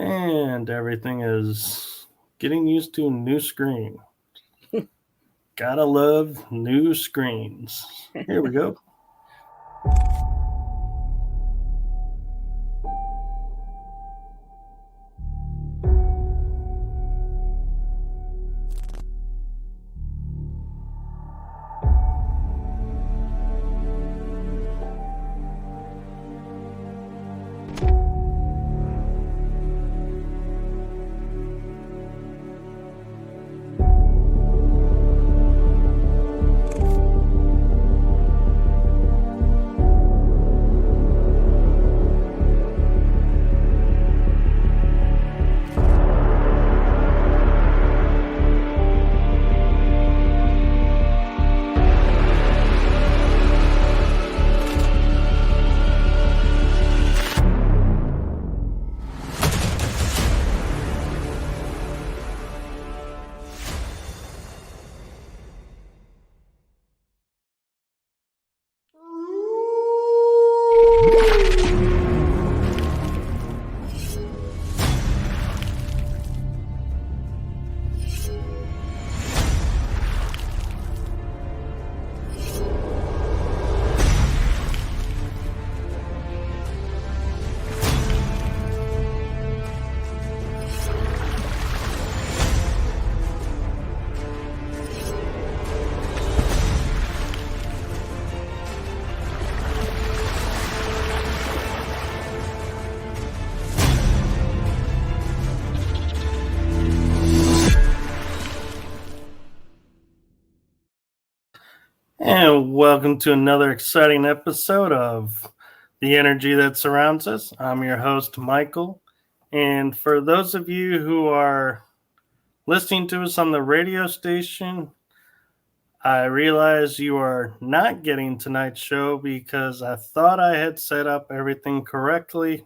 And everything is getting used to a new screen. Gotta love new screens. Here we go. And welcome to another exciting episode of The Energy That Surrounds Us. I'm your host, Michael. And for those of you who are listening to us on the radio station, I realize you are not getting tonight's show because I thought I had set up everything correctly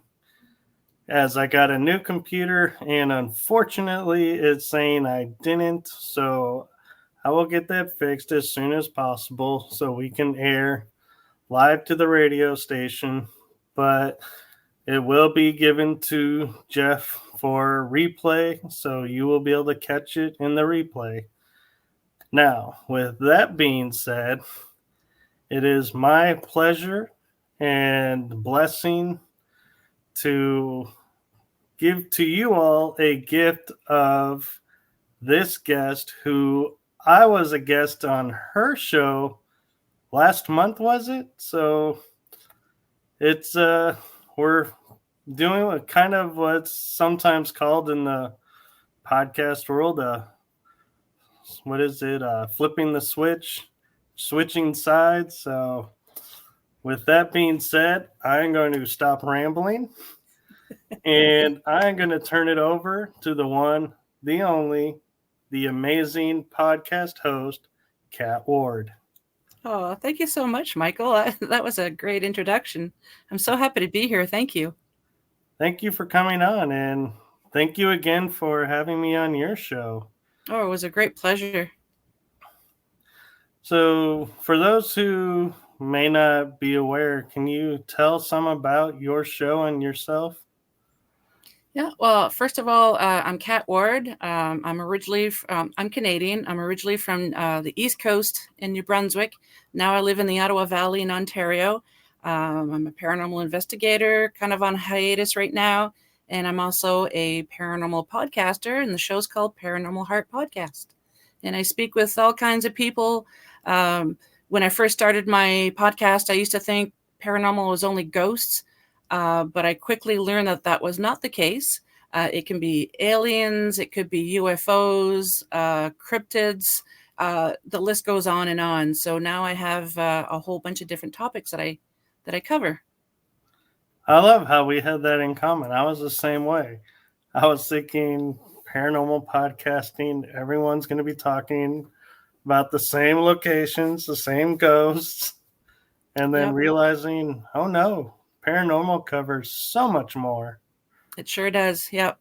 as I got a new computer, and unfortunately it's saying I didn't. So I will get that fixed as soon as possible so we can air live to the radio station, but it will be given to Jeff for replay, so you will be able to catch it in the replay. Now, with that being said, it is my pleasure and blessing to give to you all a gift of this guest who I was a guest on her show last month, was it? So it's we're doing kind of what's sometimes called in the podcast world what is it? Flipping the switch, switching sides. So with that being said, I'm going to stop rambling and I'm going to turn it over to the one, the only, the amazing podcast host, Kat Ward. Oh, thank you so much, Michael. That was a great introduction. I'm so happy to be here. Thank you. Thank you for coming on, and thank you again for having me on your show. Oh, it was a great pleasure. So, for those who may not be aware, can you tell some about your show and yourself? Yeah, well, first of all, I'm Kat Ward. I'm Canadian. I'm originally from the East Coast in New Brunswick. Now I live in the Ottawa Valley in Ontario. I'm a paranormal investigator, kind of on hiatus right now. And I'm also a paranormal podcaster, and the show's called Paranormal Heart Podcast. And I speak with all kinds of people. When I first started my podcast, I used to think paranormal was only ghosts. But I quickly learned that that was not the case. It can be aliens, it could be UFOs, cryptids, the list goes on and on. So now I have a whole bunch of different topics that I cover. I love how we had that in common. I was the same way. I was thinking paranormal podcasting, everyone's going to be talking about the same locations, the same ghosts, and then realizing, oh no, paranormal covers so much more. It sure does. Yep.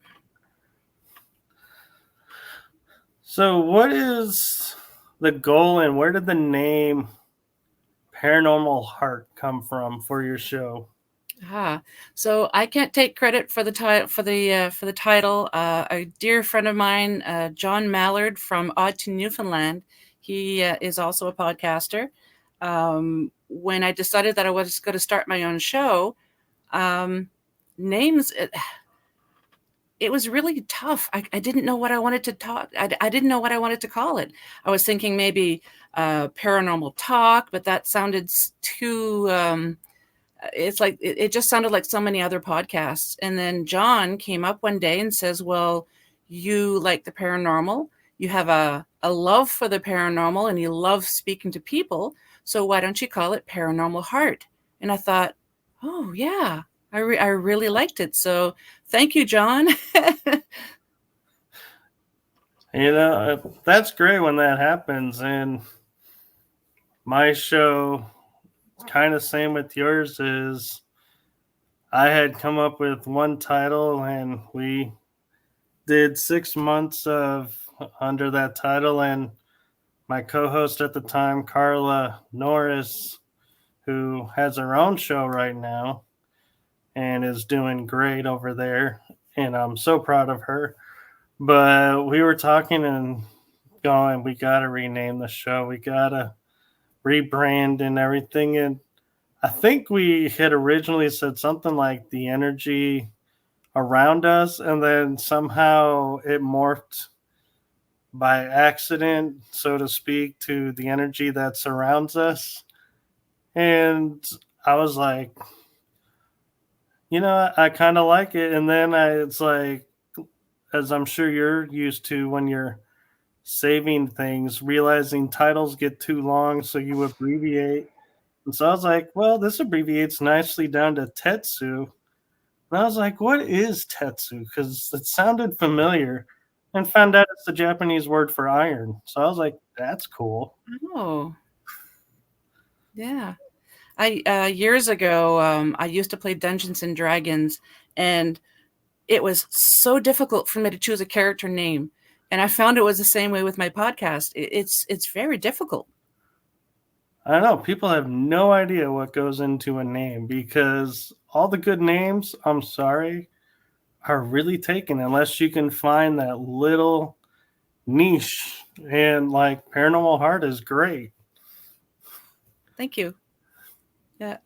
So what is the goal and where did the name Paranormal Heart come from for your show? So I can't take credit for the title. A dear friend of mine, John Mallard from Ottawa, Newfoundland, he is also a podcaster. When I decided that I was going to start my own show, names. It was really tough. I didn't know what I wanted to talk. I didn't know what I wanted to call it. I was thinking maybe paranormal talk, but that sounded too. It's like it just sounded like so many other podcasts. And then John came up one day and says, "Well, you like the paranormal. You have a love for the paranormal, and you love speaking to people. So why don't you call it Paranormal Heart?" And I thought, "Oh yeah, I really liked it. So thank you, John." That's great when that happens. And my show, kind of same with yours, is I had come up with one title and we did 6 months of under that title. And my co-host at the time, Carla Norris, who has her own show right now and is doing great over there, and I'm so proud of her. But we were talking and going, we got to rename the show. We got to rebrand and everything. And I think we had originally said something like the energy around us, and then somehow it morphed by accident, so to speak, to the energy that surrounds us. And I was like, I kind of like it. And then it's like, as I'm sure you're used to when you're saving things, realizing titles get too long, so you abbreviate. And so I was like, well, this abbreviates nicely down to TETSU. And I was like, what is Tetsu? Because it sounded familiar, and found out it's the Japanese word for iron. So I was like, that's cool. Oh, yeah. I years ago, I used to play Dungeons and Dragons, and it was so difficult for me to choose a character name. And I found it was the same way with my podcast. It's very difficult. I don't know. People have no idea what goes into a name, because all the good names, I'm sorry, are really taken unless you can find that little niche. And like Paranormal Heart is great. Thank you. Yeah,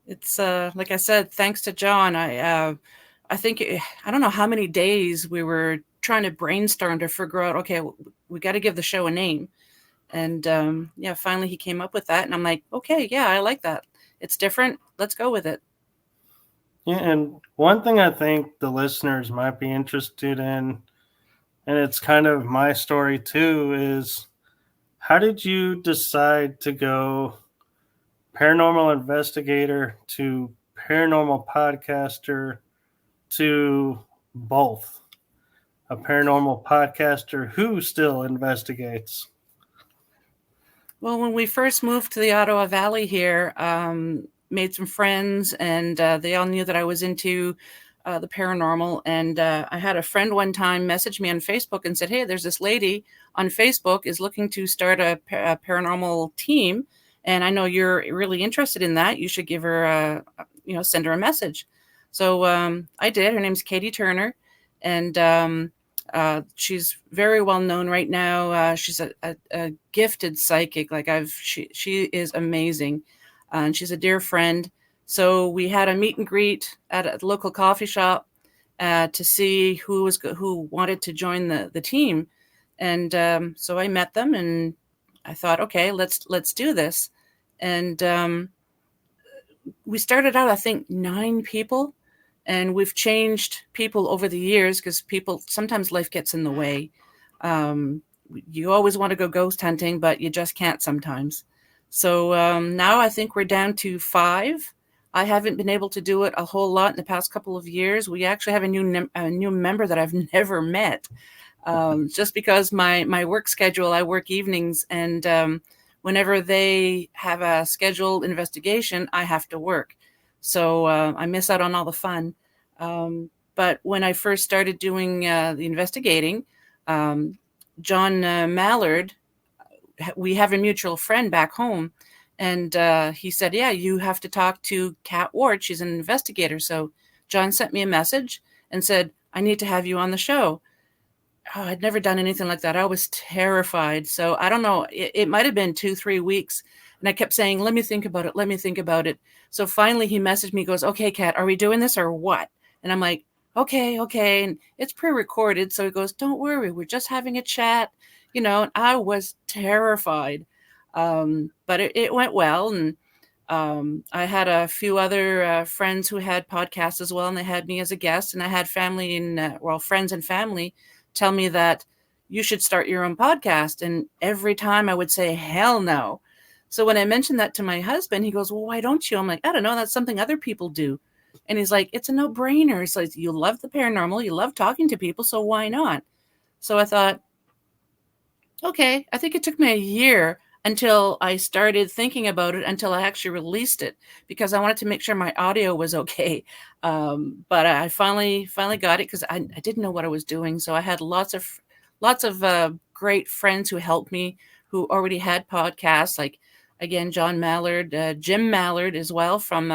it's like I said, thanks to John. I think I don't know how many days we were trying to brainstorm to figure out. Okay, we got to give the show a name. And yeah, finally he came up with that, and I'm like, okay, yeah, I like that. It's different. Let's go with it. Yeah, and one thing I think the listeners might be interested in, and it's kind of my story too, is how did you decide to go paranormal investigator to paranormal podcaster to both a paranormal podcaster who still investigates? Well, when we first moved to the Ottawa Valley here, made some friends, and they all knew that I was into the paranormal. And I had a friend one time message me on Facebook and said, "Hey, there's this lady on Facebook is looking to start a paranormal team, and I know you're really interested in that. You should give her, send her a message." So I did. Her name's Katie Turner, and she's very well known right now. She's a gifted psychic. Like she is amazing, and she's a dear friend. So we had a meet and greet at a local coffee shop to see who wanted to join the team, and so I met them, and I thought, okay, let's do this, and we started out, I think, 9 people. And we've changed people over the years because sometimes life gets in the way. You always want to go ghost hunting, but you just can't sometimes. So now I think we're down to 5. I haven't been able to do it a whole lot in the past couple of years. We actually have a new member that I've never met, just because my work schedule, I work evenings, and whenever they have a scheduled investigation, I have to work. So I miss out on all the fun. But when I first started doing the investigating, John Mallard, we have a mutual friend back home, And he said, yeah, you have to talk to Kat Ward. She's an investigator. So John sent me a message and said, I need to have you on the show. Oh, I'd never done anything like that. I was terrified. So I don't know. It might have been 2-3 weeks. And I kept saying, let me think about it. Let me think about it. So finally he messaged me, goes, okay, Kat, are we doing this or what? And I'm like, okay. And it's pre-recorded. So he goes, don't worry. We're just having a chat. And I was terrified. But it went well. And I had a few other friends who had podcasts as well. And they had me as a guest. And I had family friends and family tell me that you should start your own podcast. And every time I would say, hell no. So when I mentioned that to my husband, he goes, well, why don't you? I'm like, I don't know. That's something other people do. And he's like, it's a no-brainer. It's like, you love the paranormal. You love talking to people. So why not? So I thought, okay, I think it took me a year until I started thinking about it, until I actually released it, because I wanted to make sure my audio was okay. But I finally got it because I didn't know what I was doing. So I had lots of great friends who helped me, who already had podcasts, like, again, John Mallard, Jim Mallard as well from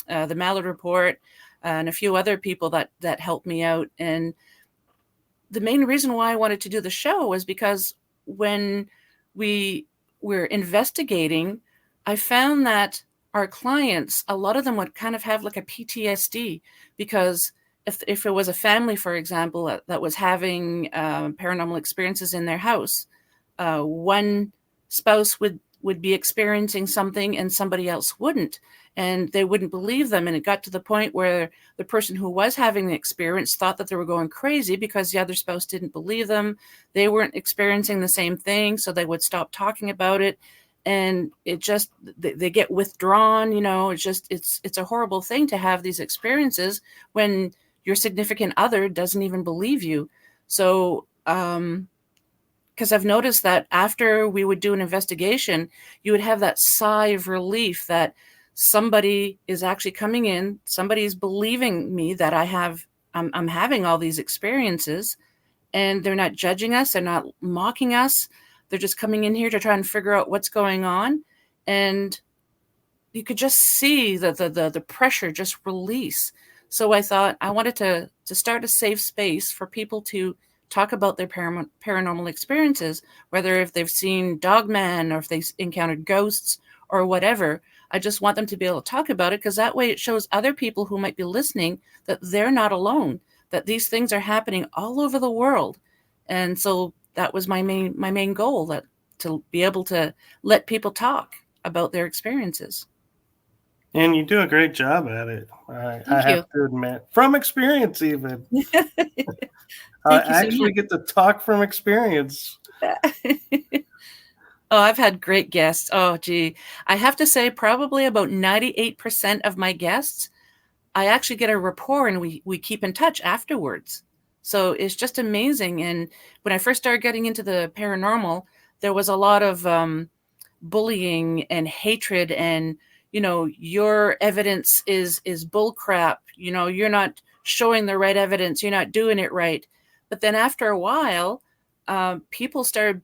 the Mallard Report, and a few other people that helped me out. And the main reason why I wanted to do the show was because when we were investigating, I found that our clients, a lot of them would kind of have like a PTSD, because if it was a family, for example, that was having paranormal experiences in their house, one spouse would be experiencing something and somebody else wouldn't, and they wouldn't believe them. And it got to the point where the person who was having the experience thought that they were going crazy because the other spouse didn't believe them. They weren't experiencing the same thing, so they would stop talking about it. And it just, they get withdrawn. It's a horrible thing to have these experiences when your significant other doesn't even believe you. So, because I've noticed that after we would do an investigation, you would have that sigh of relief that somebody is actually coming in, somebody's believing me that I'm having all these experiences, and they're not judging us, they're not mocking us, they're just coming in here to try and figure out what's going on. And you could just see the pressure just release. So I thought I wanted to start a safe space for people to talk about their paranormal experiences, whether if they've seen Dogman or if they've encountered ghosts or whatever. I just want them to be able to talk about it, because that way it shows other people who might be listening that they're not alone, that these things are happening all over the world. And so that was my main goal, that to be able to let people talk about their experiences. And you do a great job at it. I Thank have you. to admit, from experience even. I Thank you so actually much. get to talk from experience. Oh, I've had great guests. Oh, gee. I have to say probably about 98% of my guests, I actually get a rapport and we keep in touch afterwards. So it's just amazing. And when I first started getting into the paranormal, there was a lot of bullying and hatred, and your evidence is bull crap. You're not showing the right evidence. You're not doing it right. But then after a while, people started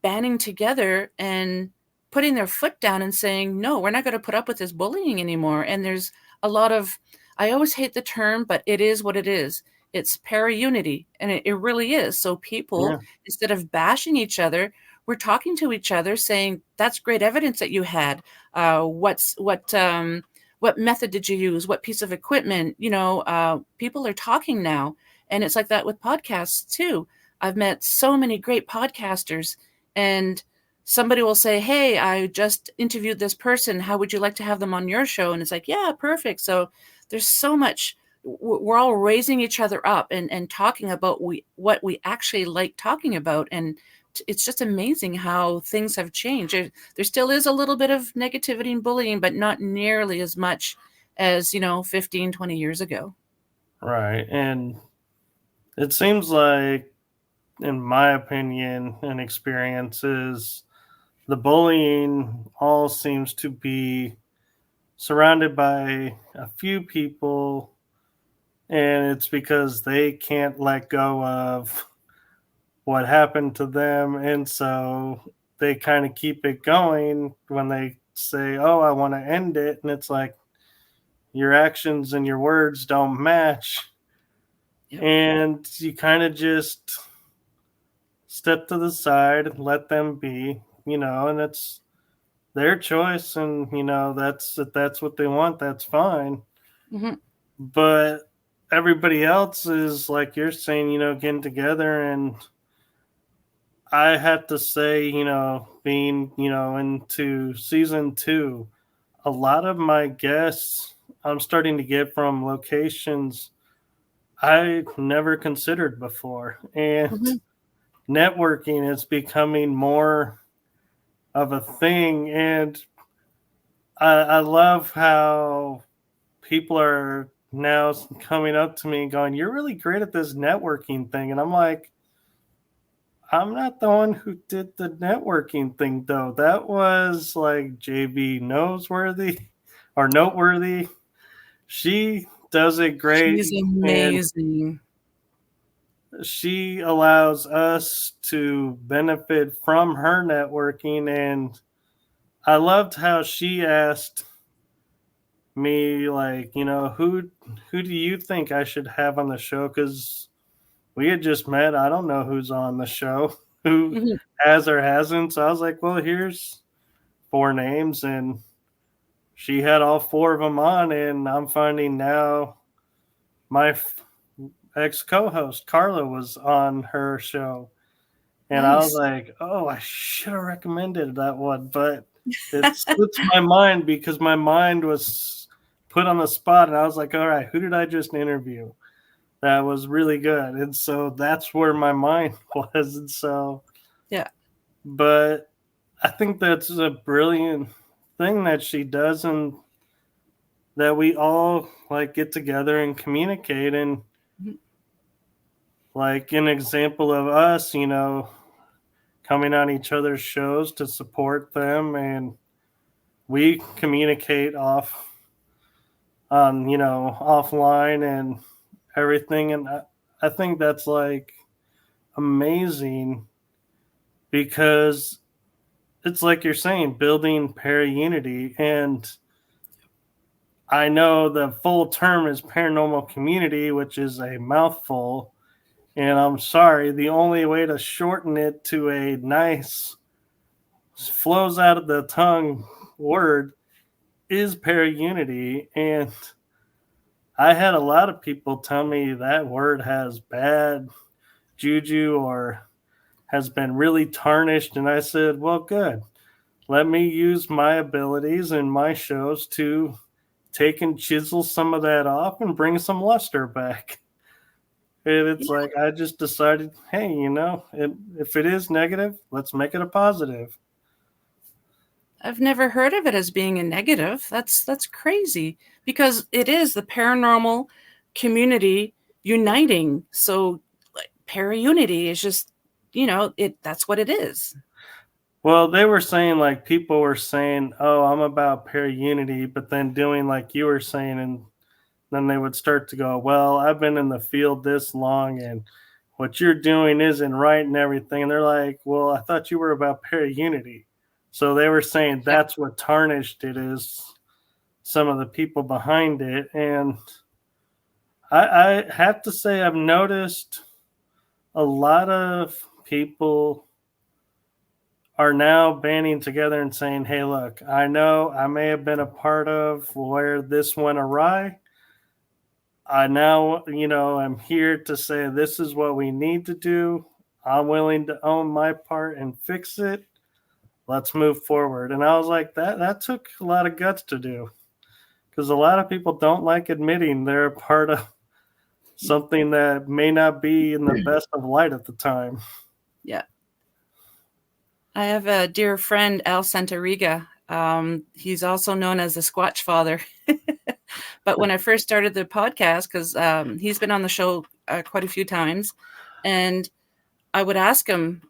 banding together and putting their foot down and saying, no, we're not going to put up with this bullying anymore. And there's a lot of, I always hate the term, but it is what it is. It's para-unity, and it really is. So people, instead of bashing each other, we're talking to each other saying, that's great evidence that you had. What method did you use? What piece of equipment? People are talking now. And it's like that with podcasts too. I've met so many great podcasters, and somebody will say, hey, I just interviewed this person. How would you like to have them on your show? And it's like, yeah, perfect. So there's so much, we're all raising each other up and talking about what we actually like talking about. And it's just amazing how things have changed. There still is a little bit of negativity and bullying, but not nearly as much as, 15, 20 years ago. Right. And it seems like, in my opinion and experiences, the bullying all seems to be surrounded by a few people, and it's because they can't let go of what happened to them, and so they kind of keep it going when they say, oh, I want to end it. And it's like your actions and your words don't match. Yep. And you kind of just step to the side and let them be, and it's their choice. And, if that's what they want, that's fine. Mm-hmm. But everybody else is, like you're saying, getting together. And I have to say, being, into season 2, a lot of my guests I'm starting to get from locations I never considered before. And mm-hmm. networking is becoming more of a thing. And I love how people are now coming up to me and going, you're really great at this networking thing. And I'm like, I'm not the one who did the networking thing, though. That was like JB Noteworthy. She does it great. She's amazing. She allows us to benefit from her networking. And I loved how she asked me, like, who do you think I should have on the show? Because we had just met. I don't know who's on the show, who mm-hmm. has or hasn't. So I was like, well, here's 4 names. And she had all 4 of them on. And I'm finding now my ex-co-host, Carla, was on her show. And nice. I was like, oh, I should have recommended that one. But it slips my mind because my mind was put on the spot. And I was like, all right, who did I just interview? That was really good. And so that's where my mind was. And so, yeah. But I think that's a brilliant thing that she does, and that we all like get together and communicate. And like an example of us, coming on each other's shows to support them, and we communicate offline and everything. And I think that's like amazing, because it's like you're saying, building para-unity. And I know the full term is paranormal community, which is a mouthful. And I'm sorry, the only way to shorten it to a nice, flows out of the tongue word is para-unity. And I had a lot of people tell me that word has bad juju or has been really tarnished. And I said, well, good. Let me use my abilities and my shows to take and chisel some of that off and bring some luster back. And it's like, I just decided, hey, if it is negative, let's make it a positive. I've never heard of it as being a negative. That's crazy, because it is the paranormal community uniting. So like, para-unity is just, that's what it is. Well, they were saying, like, people were saying, oh, I'm about para-unity, but then doing like you were saying, and then they would start to go, well, I've been in the field this long, and what you're doing isn't right and everything. And they're like, well, I thought you were about para-unity. So they were saying that's what tarnished it, is some of the people behind it. And I have to say, I've noticed a lot of people are now banding together and saying, hey, look, I know I may have been a part of where this went awry. I now, I'm here to say this is what we need to do. I'm willing to own my part and fix it. Let's move forward. And I was like, that took a lot of guts to do, because a lot of people don't like admitting they're a part of something that may not be in the best of light at the time. Yeah. I have a dear friend, Al Santariga. He's also known as the Squatch Father. But when I first started the podcast, because he's been on the show quite a few times, and I would ask him,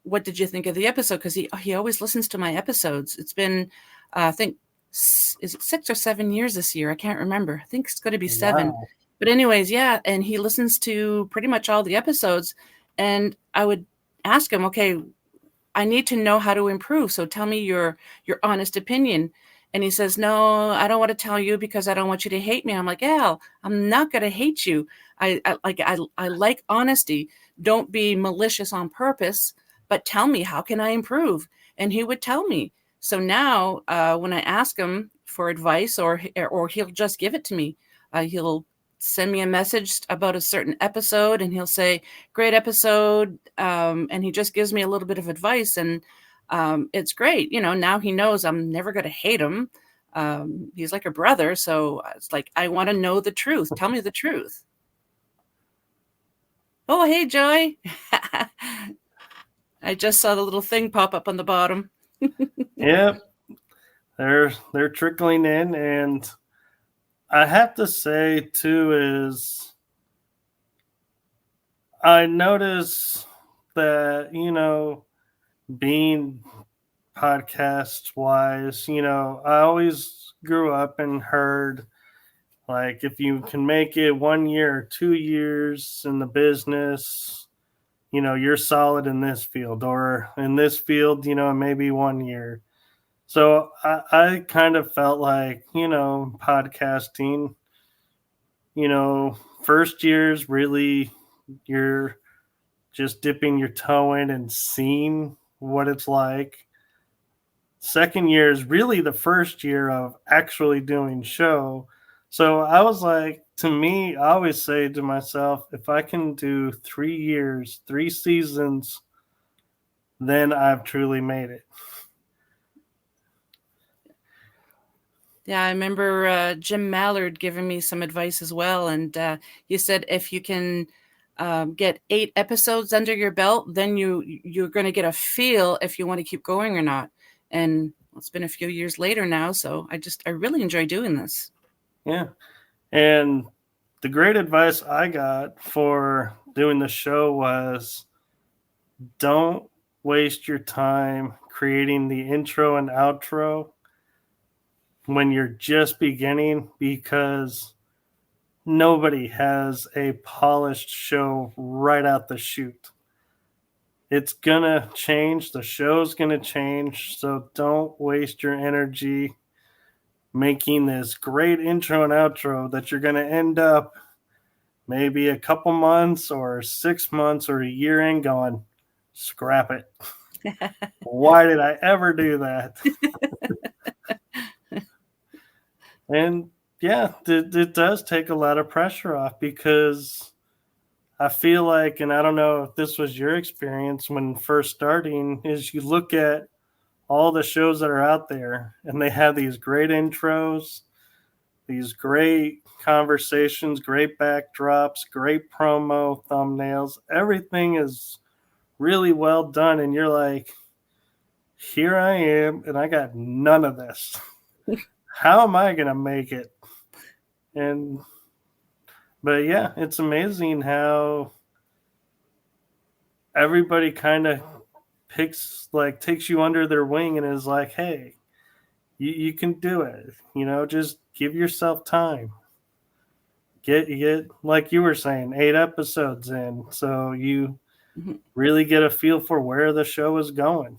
what did you think of the episode? Because he always listens to my episodes. It's been, I think, is it 6 or 7 years this year? I can't remember. I think it's going to be 7. Wow. But anyways, yeah, and he listens to pretty much all the episodes. And I would ask him, okay, I need to know how to improve. So tell me your honest opinion. And he says, no, I don't want to tell you because I don't want you to hate me. I'm like, Al, I'm not going to hate you. I like honesty. Don't be malicious on purpose, but tell me, how can I improve? And he would tell me. So now when I ask him for advice, or he'll just give it to me, he'll send me a message about a certain episode and he'll say, great episode. And he just gives me a little bit of advice, and it's great. Now he knows I'm never going to hate him. He's like a brother. So it's like, I want to know the truth. Tell me the truth. Oh, hey, Joy. I just saw the little thing pop up on the bottom. Yep. They're trickling in, and I have to say too is I notice that, being podcast wise, I always grew up and heard, like, if you can make it 1 year or 2 years in the business, you're solid in this field, or in this field, maybe 1 year. So I kind of felt like, podcasting, first year's really, you're just dipping your toe in and seeing what it's like. Second year is really the first year of actually doing show. So I was like, to me, I always say to myself, if I can do 3 years, 3 seasons, then I've truly made it. Yeah, I remember Jim Mallard giving me some advice as well. And he said, if you can get 8 episodes under your belt, then you're going to get a feel if you want to keep going or not. And it's been a few years later now, so I really enjoy doing this. Yeah. And the great advice I got for doing the show was, don't waste your time creating the intro and outro when you're just beginning, because nobody has a polished show right out the chute. It's gonna change. The show's gonna change. So don't waste your energy making this great intro and outro that you're gonna end up maybe a couple months or 6 months or a year in going, scrap it. Why did I ever do that? And yeah, it does take a lot of pressure off, because I feel like, and I don't know if this was your experience when first starting, is you look at all the shows that are out there and they have these great intros, these great conversations, great backdrops, great promo, thumbnails. Everything is really well done. And you're like, here I am, and I got none of this. How am I going to make it? But yeah, it's amazing how everybody kind of takes you under their wing and is like, hey, you can do it. Just give yourself time. Get like you were saying, 8 episodes in, so you really get a feel for where the show is going.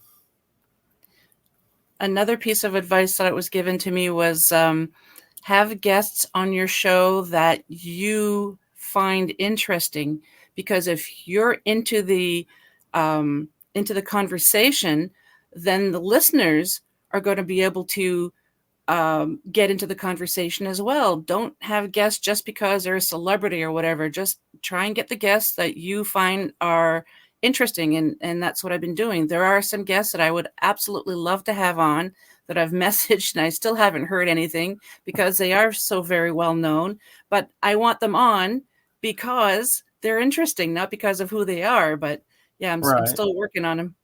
Another piece of advice that was given to me was, have guests on your show that you find interesting, because if you're into the conversation, then the listeners are going to be able to get into the conversation as well. Don't have guests just because they're a celebrity or whatever. Just try and get the guests that you find are interesting, and that's what I've been doing. There are some guests that I would absolutely love to have on that I've messaged, and I still haven't heard anything because they are so very well known, but I want them on because they're interesting, not because of who they are. But yeah, I'm still working on them.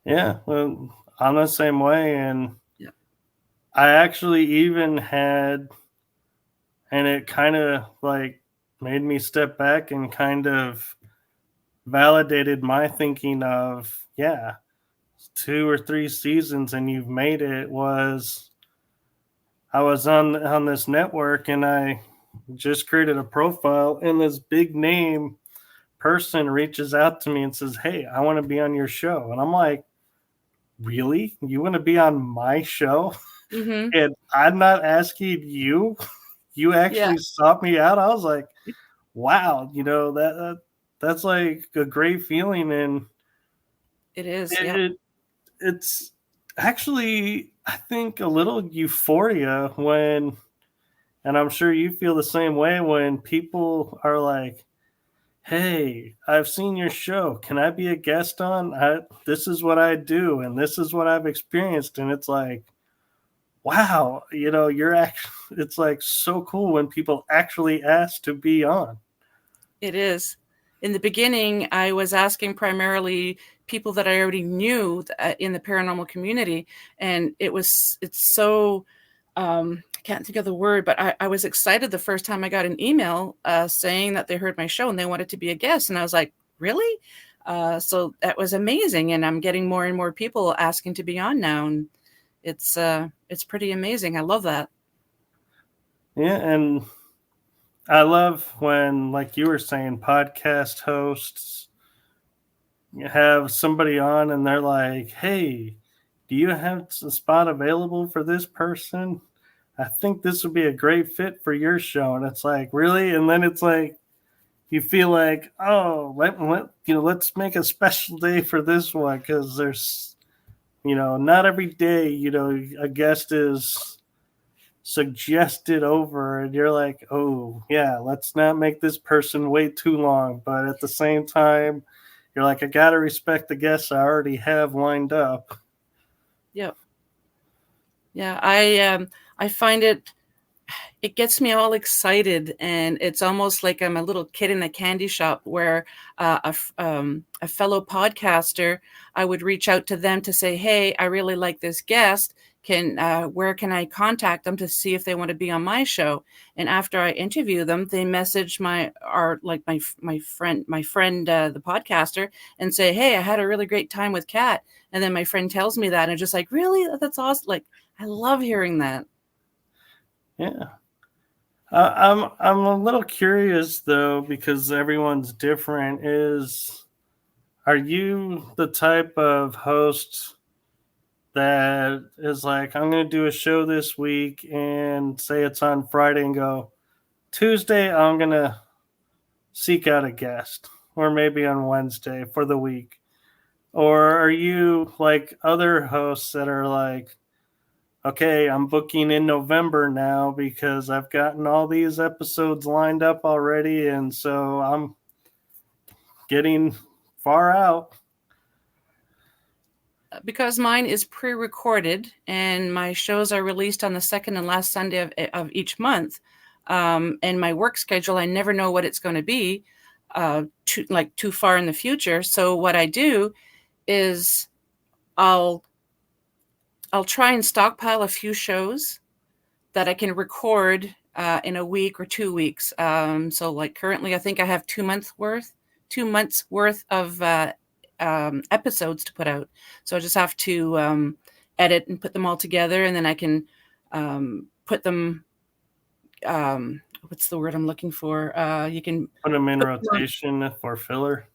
Yeah, well, I'm the same way. And yeah. I actually even had, and it kind of like made me step back and kind of validated my thinking of, 2 or 3 seasons and you've made it. Was I was on this network and I just created a profile, and this big name person reaches out to me and says, "Hey, I want to be on your show." And I'm like, "Really? You want to be on my show?" Mm-hmm. And I'm not asking you. You Yeah, actually sought me out. I was like, wow, that's like a great feeling, and it is. Yep. it it's actually, I think, a little euphoria when, and I'm sure you feel the same way, when people are like, "Hey, I've seen your show. Can I be a guest on? This is what I do, and this is what I've experienced." And it's like, wow, you're actually, it's like so cool when people actually ask to be on. It is. In the beginning, I was asking primarily people that I already knew in the paranormal community, and it's so, I can't think of the word, but I was excited the first time I got an email saying that they heard my show and they wanted to be a guest, and I was like, really? So that was amazing, and I'm getting more and more people asking to be on now, and it's pretty amazing. I love that. Yeah, and I love when, like you were saying, podcast hosts have somebody on and they're like, "Hey, do you have a spot available for this person? I think this would be a great fit for your show." And it's like, really? And then it's like, you feel like, oh, let's make a special day for this one, because there's, not every day, a guest is suggested over, and you're like, oh yeah, let's not make this person wait too long. But at the same time, you're like, I gotta respect the guests I already have lined up. Yep. Yeah, I find it gets me all excited, and it's almost like I'm a little kid in a candy shop where a fellow podcaster, I would reach out to them to say, "Hey, I really like this guest. Where can I contact them to see if they want to be on my show?" And after I interview them, they message my friend, the podcaster, and say, "Hey, I had a really great time with Kat." And then my friend tells me that, and I'm just like, "Really? That's awesome!" Like, I love hearing that. Yeah. I'm a little curious though, because everyone's different. Are you the type of host that is like, I'm going to do a show this week and say it's on Friday and go, Tuesday, I'm going to seek out a guest, or maybe on Wednesday for the week? Or are you like other hosts that are like, okay, I'm booking in November now because I've gotten all these episodes lined up already, and so I'm getting far out? Because mine is pre-recorded and my shows are released on the second and last Sunday of each month, and my work schedule, I never know what it's going to be too far in the future. So what I do is I'll try and stockpile a few shows that I can record in a week or 2 weeks. So like currently, I think I have 2 months worth of episodes to put out. So I just have to edit and put them all together, and then I can put them. What's the word I'm looking for? You can Put them in put them on, rotation for filler.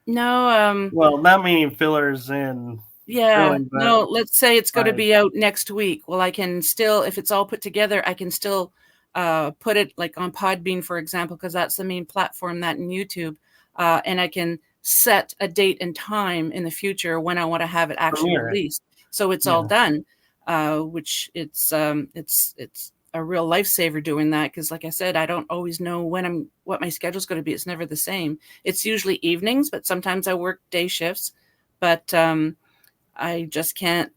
no. Well, not meaning fillers in Yeah, filling, but no. Let's say it's going to like, be out next week. Well, I can still, if it's all put together, I can still put it like on Podbean, for example, because that's the main platform, that in YouTube, and I can set a date and time in the future when I want to have it actually premiere. released. So it's all Yeah. done, which it's a real lifesaver doing that, because, like I said, I don't always know what my schedule's going to be. It's never the same. It's usually evenings, but sometimes I work day shifts. But I just can't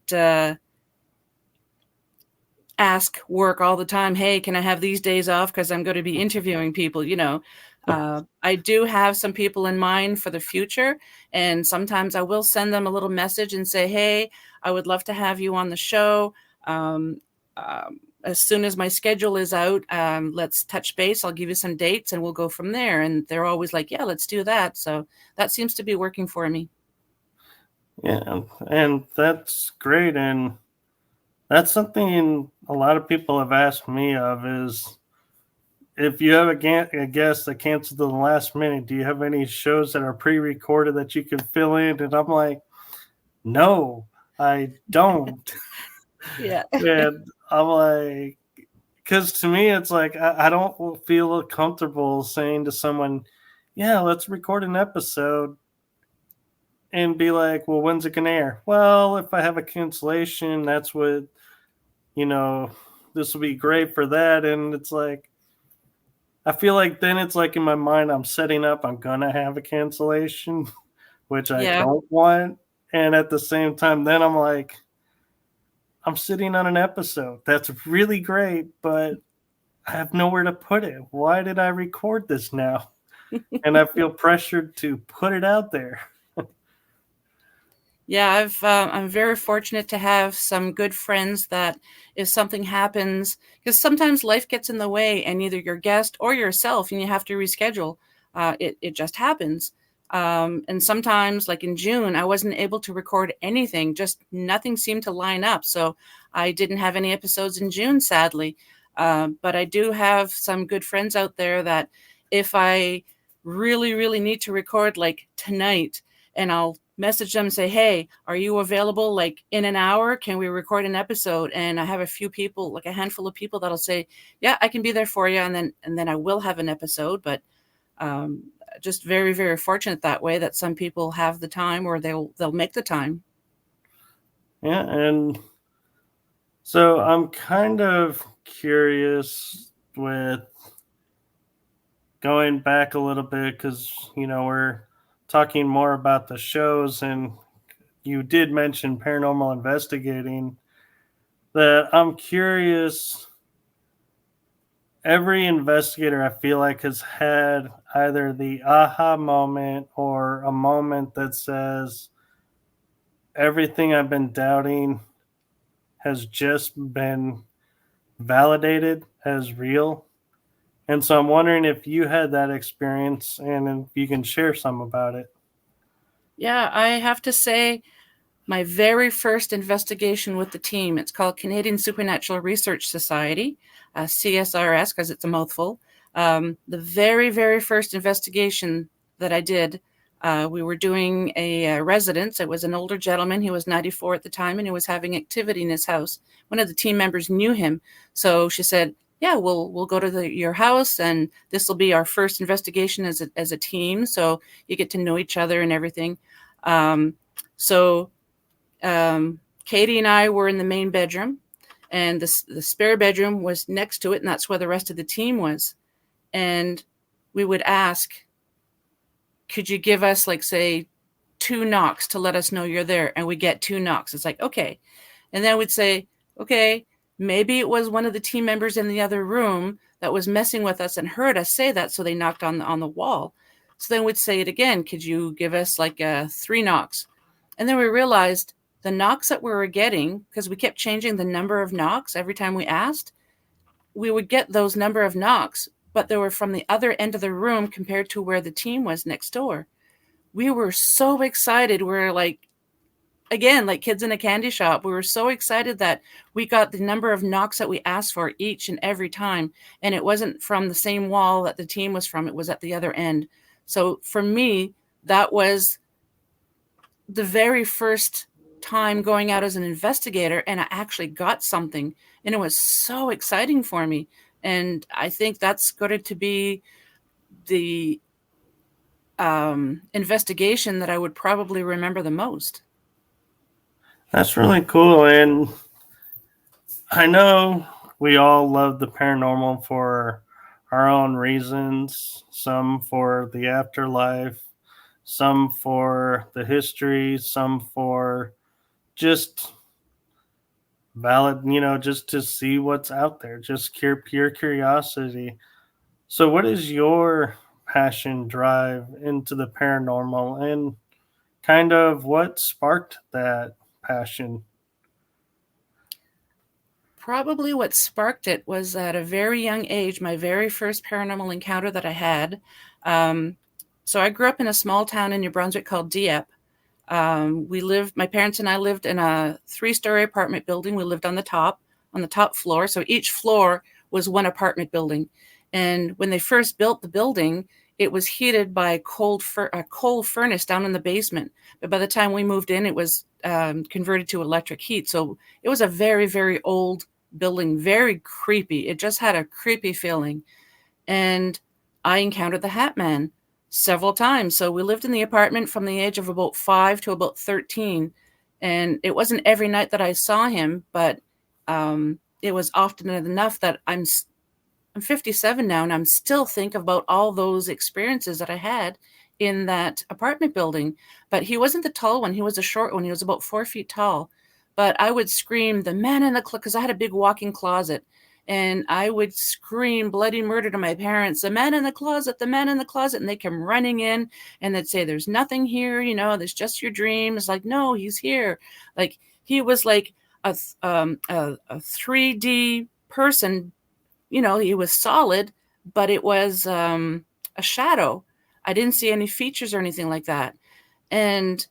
ask work all the time, "Hey, can I have these days off because I'm going to be interviewing people?" I do have some people in mind for the future, and sometimes I will send them a little message and say, "Hey, I would love to have you on the show. Um, as soon as my schedule is out, let's touch base. I'll give you some dates and we'll go from there." And they're always like, "Yeah, let's do that." So that seems to be working for me. Yeah, and that's great. And that's something a lot of people have asked me of, is if you have a guest that canceled in the last minute, do you have any shows that are pre-recorded that you can fill in? And I'm like, no, I don't. Yeah. And I'm like, because to me, it's like, I don't feel comfortable saying to someone, yeah, let's record an episode and be like, well, when's it going to air? Well, if I have a cancellation, that's what, you know, this will be great for that. And it's like, I feel like then it's like in my mind, I'm setting up, I'm going to have a cancellation, which I Yeah. don't want. And at the same time, then I'm like, I'm sitting on an episode that's really great, but I have nowhere to put it. Why did I record this now? And I feel pressured to put it out there. Yeah, I'm very fortunate to have some good friends that if something happens, because sometimes life gets in the way and either your guest or yourself, and you have to reschedule, it just happens. And sometimes, like in June, I wasn't able to record anything, just nothing seemed to line up. So I didn't have any episodes in June, sadly. But I do have some good friends out there that if I really, really need to record like tonight, and I'll message them and say, hey, are you available like in an hour? Can we record an episode? And I have a few people, like a handful of people that'll say, yeah, I can be there for you. And then I will have an episode. But just very, very fortunate that way that some people have the time or they'll make the time. Yeah. And so I'm kind of curious with going back a little bit because, we're talking more about the shows, and you did mention paranormal investigating, that I'm curious. Every investigator I feel like has had either the aha moment or a moment that says everything I've been doubting has just been validated as real. And so I'm wondering if you had that experience and if you can share some about it. Yeah, I have to say, my very first investigation with the team, it's called Canadian Supernatural Research Society, CSRS, because it's a mouthful. The very, very first investigation that I did, we were doing a residence. It was an older gentleman. He was 94 at the time, and he was having activity in his house. One of the team members knew him. So she said, yeah, we'll go to your house, and this will be our first investigation as a team. So you get to know each other and everything. So Katie and I were in the main bedroom, and the spare bedroom was next to it, and that's where the rest of the team was. And we would ask, could you give us, like, say, 2 knocks to let us know you're there? And we get 2 knocks. It's like, okay. And then we'd say, okay, maybe it was one of the team members in the other room that was messing with us and heard us say that, so they knocked on the wall. So then we'd say it again. Could you give us like 3 knocks? And then we realized the knocks that we were getting, because we kept changing the number of knocks every time we asked, we would get those number of knocks, but they were from the other end of the room compared to where the team was next door. We were so excited. We were like, again, like kids in a candy shop. We were so excited that we got the number of knocks that we asked for each and every time. And it wasn't from the same wall that the team was from. It was at the other end. So for me, that was the very first time going out as an investigator, and I actually got something, and it was so exciting for me. And I think that's going to be the investigation that I would probably remember the most. That's really cool. And I know we all love the paranormal for our own reasons, some for the afterlife, some for the history, some for just valid, just to see what's out there, just pure curiosity. So, what is your passion drive into the paranormal, and kind of what sparked that passion? Probably what sparked it was at a very young age, my very first paranormal encounter that I had. So I grew up in a small town in New Brunswick called Dieppe. My parents and I lived in a 3-story apartment building. We lived on the top floor. So each floor was one apartment building. And when they first built the building, it was heated by a coal furnace down in the basement. But by the time we moved in, it was converted to electric heat. So it was a very, very old building, very creepy. It just had a creepy feeling. And I encountered the Hat Man several times. So we lived in the apartment from the age of about 5 to about 13. And it wasn't every night that I saw him, but it was often enough that I'm 57 now, and I'm still think about all those experiences that I had in that apartment building. But he wasn't the tall one. He was a short one. He was about 4 feet tall. But I would scream, the man in the closet, because I had a big walk-in closet. And I would scream bloody murder to my parents, the man in the closet, the man in the closet. And they come running in and they'd say, there's nothing here. You know, there's just your dream. It's like, no, he's here. Like he was like a 3D person. You know, he was solid, but it was a shadow. I didn't see any features or anything like that. And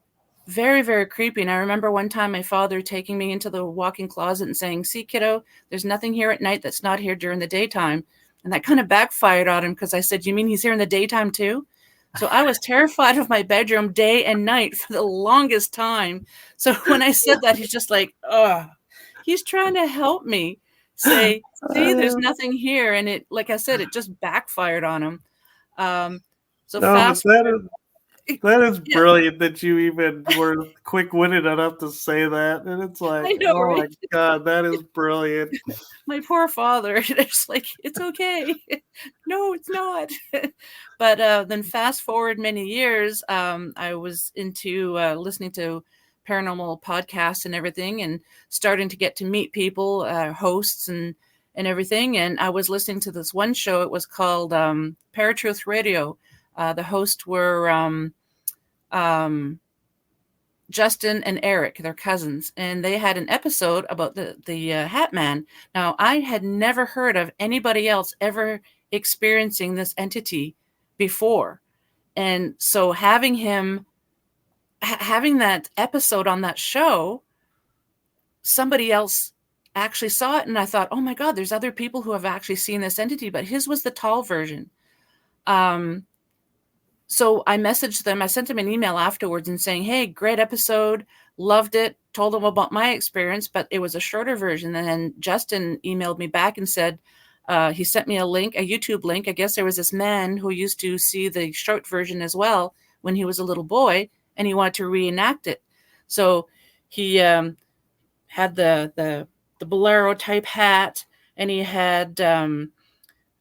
very, very creepy. And I remember one time my father taking me into the walk-in closet and saying, see, kiddo, there's nothing here at night that's not here during the daytime. And that kind of backfired on him because I said, you mean he's here in the daytime too? So I was terrified of my bedroom day and night for the longest time. So when I said that, he's just like, oh, he's trying to help me say, see, there's nothing here. And it, like I said, it just backfired on him. That is brilliant that you even were quick-witted enough to say that. And it's like, I know, right? My God, that is brilliant. My poor father. It's like, it's okay. No, it's not. But then fast forward many years, I was into listening to paranormal podcasts and everything, and starting to get to meet people, hosts and everything. And I was listening to this one show. It was called Paratruth Radio. The hosts were Justin and Eric, their cousins, and they had an episode about the Hat Man. Now, I had never heard of anybody else ever experiencing this entity before. And so having that episode on that show, somebody else actually saw it, and I thought, oh my God, there's other people who have actually seen this entity, but his was the tall version. So I messaged them. I sent them an email afterwards and saying, hey, great episode. Loved it. Told them about my experience, but it was a shorter version. And then Justin emailed me back and said, he sent me a link, a YouTube link. I guess there was this man who used to see the short version as well when he was a little boy, and he wanted to reenact it. So he had the bolero type hat, and he had kind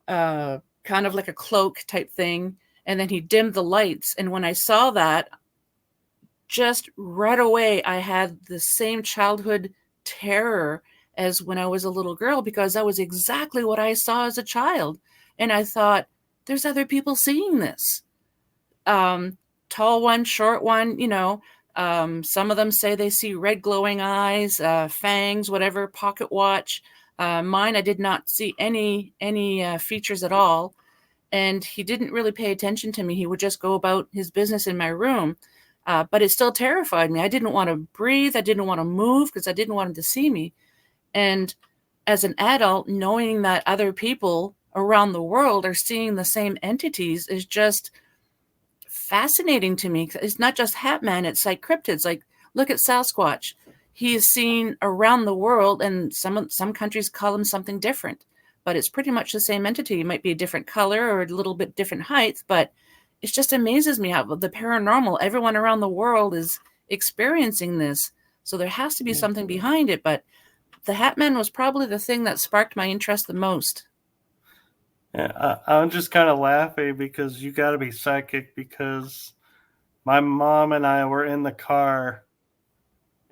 of like a cloak type thing. And then he dimmed the lights. And when I saw that, just right away, I had the same childhood terror as when I was a little girl, because that was exactly what I saw as a child. And I thought, there's other people seeing this. Tall one, short one, you know, some of them say they see red glowing eyes, fangs, whatever, pocket watch. Mine, I did not see any features at all. And he didn't really pay attention to me. He would just go about his business in my room. But it still terrified me. I didn't want to breathe. I didn't want to move because I didn't want him to see me. And as an adult, knowing that other people around the world are seeing the same entities is just fascinating to me. It's not just Hat Man, it's like cryptids. Like, look at Sasquatch. He is seen around the world, and some countries call him something different. But it's pretty much the same entity. It might be a different color or a little bit different height, but it just amazes me how the paranormal, everyone around the world is experiencing this. So there has to be something behind it. But the Hat Man was probably the thing that sparked my interest the most. Yeah, I'm just kind of laughing because you got to be psychic, because my mom and I were in the car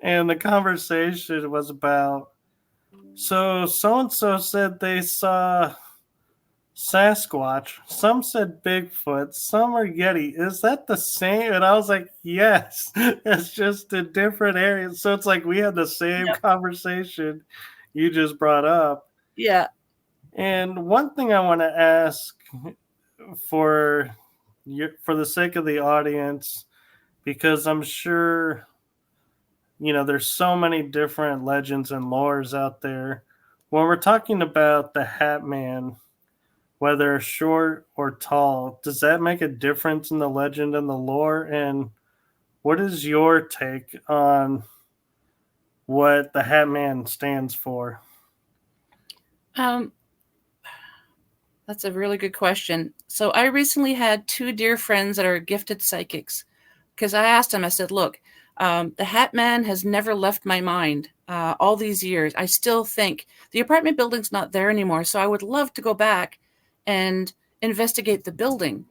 and the conversation was about, so-and-so said they saw Sasquatch. Some said Bigfoot. Some are Yeti. Is that the same? And I was like, yes. It's just in different areas. So it's like we had the same conversation you just brought up. Yeah. And one thing I want to ask for the sake of the audience, because I'm sure, you know, there's so many different legends and lores out there. When we're talking about the Hat Man, whether short or tall, does that make a difference in the legend and the lore? And what is your take on what the Hat Man stands for? Um, that's a really good question. So I recently had two dear friends that are gifted psychics, because I asked them, I said, look, the Hat Man has never left my mind all these years. I still think the apartment building's not there anymore, so I would love to go back and investigate the building,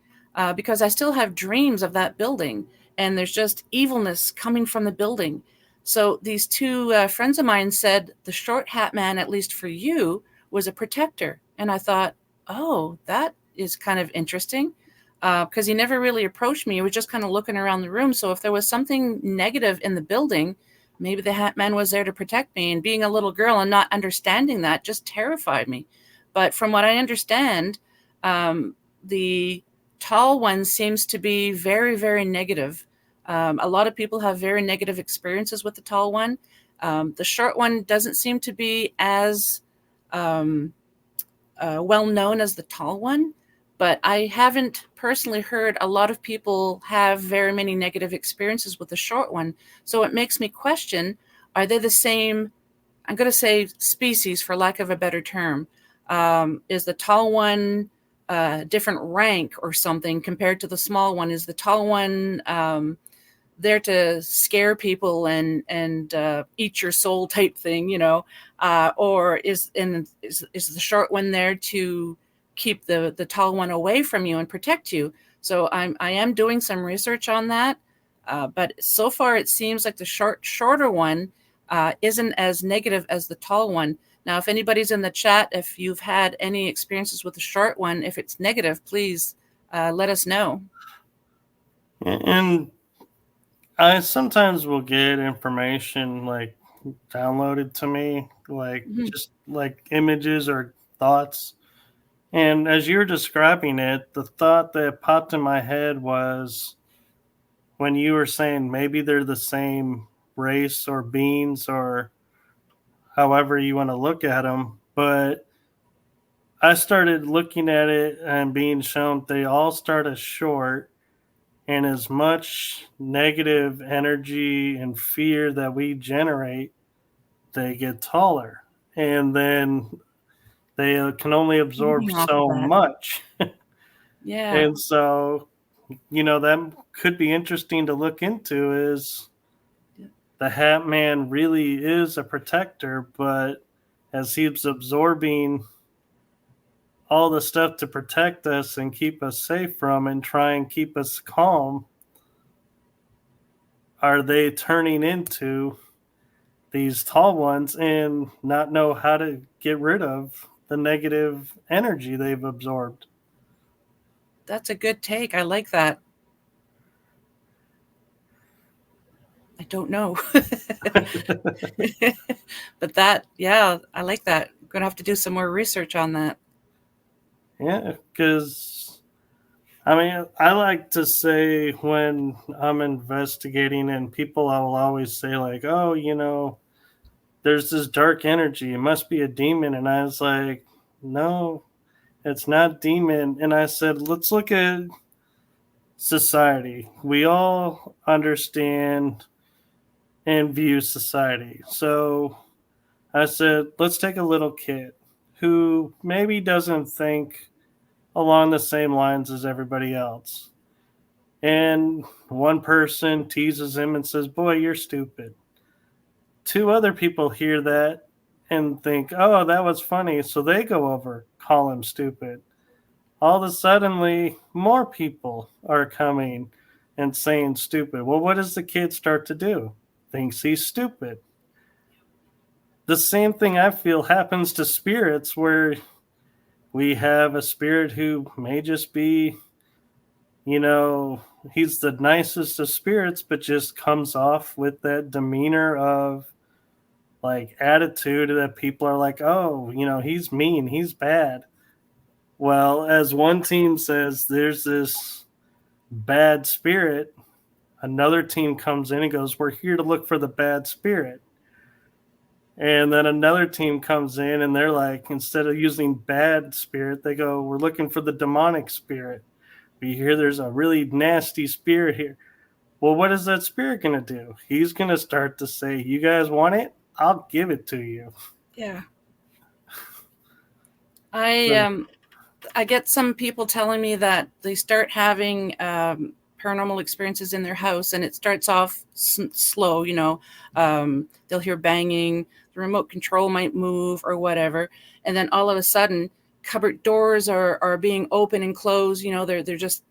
because I still have dreams of that building, and there's just evilness coming from the building. So these two friends of mine said the short Hat Man, at least for you, was a protector. And I thought, oh, that is kind of interesting, because he never really approached me. He was just kind of looking around the room. So if there was something negative in the building, maybe the Hat Man was there to protect me. And being a little girl and not understanding that just terrified me. But from what I understand, the tall one seems to be very, very negative. A lot of people have very negative experiences with the tall one. The short one doesn't seem to be as well known as the tall one, but I haven't personally heard a lot of people have very many negative experiences with the short one. So it makes me question, are they the same? I'm going to say species, for lack of a better term. Is the tall one different rank or something compared to the small one? Is the tall one there to scare people and eat your soul type thing, or is the short one there to keep the tall one away from you and protect you? So I am doing some research on that, but so far it seems like the shorter one isn't as negative as the tall one. Now, if anybody's in the chat, if you've had any experiences with the short one, if it's negative, please let us know. And I sometimes will get information like downloaded to me, like just like images or thoughts. And as you're describing it, the thought that popped in my head was when you were saying maybe they're the same race or beings or however you want to look at them. But I started looking at it and being shown they all start as short, and as much negative energy and fear that we generate, they get taller. And then they can only absorb so much. Yeah. And so, that could be interesting to look into is the Hat Man really is a protector, but as he's absorbing all the stuff to protect us and keep us safe from and try and keep us calm, are they turning into these tall ones and not know how to get rid of the negative energy they've absorbed? That's a good take. I like that. I don't know. But I like that. I'm going to have to do some more research on that. Yeah, because I like to say when I'm investigating and people, I will always say like, oh, there's this dark energy. It must be a demon. And I was like, no, it's not demon. And I said, let's look at society. We all understand and view society. So I said, let's take a little kid who maybe doesn't think along the same lines as everybody else. And one person teases him and says, boy, you're stupid. Two other people hear that and think, oh, that was funny. So they go over, call him stupid. All of a sudden, more people are coming and saying stupid. Well, what does the kid start to do? Thinks he's stupid. The same thing I feel happens to spirits, where we have a spirit who may just be, he's the nicest of spirits, but just comes off with that demeanor of like attitude that people are like, oh, he's mean, he's bad. Well, as one team says, there's this bad spirit, another team comes in and goes, we're here to look for the bad spirit. And then another team comes in and they're like, instead of using bad spirit, they go, we're looking for the demonic spirit. We hear there's a really nasty spirit here. Well, what is that spirit going to do? He's going to start to say, you guys want it? I'll give it to you. Yeah. I get some people telling me that they start having paranormal experiences in their house, and it starts off slow. They'll hear banging, the remote control might move or whatever, and then all of a sudden, cupboard doors are being open and closed. They're just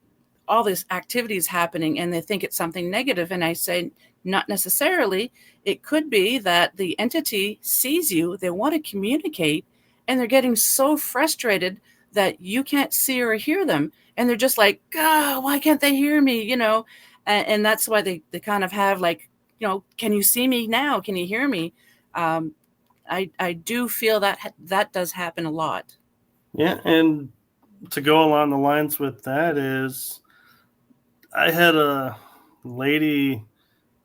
all this activity is happening, and they think it's something negative. And I say, not necessarily. It could be that the entity sees you, they want to communicate, and they're getting so frustrated that you can't see or hear them. And they're just like, oh, why can't they hear me? And that's why they kind of have like, can you see me now? Can you hear me? I do feel that does happen a lot. Yeah. And to go along the lines with that is, I had a lady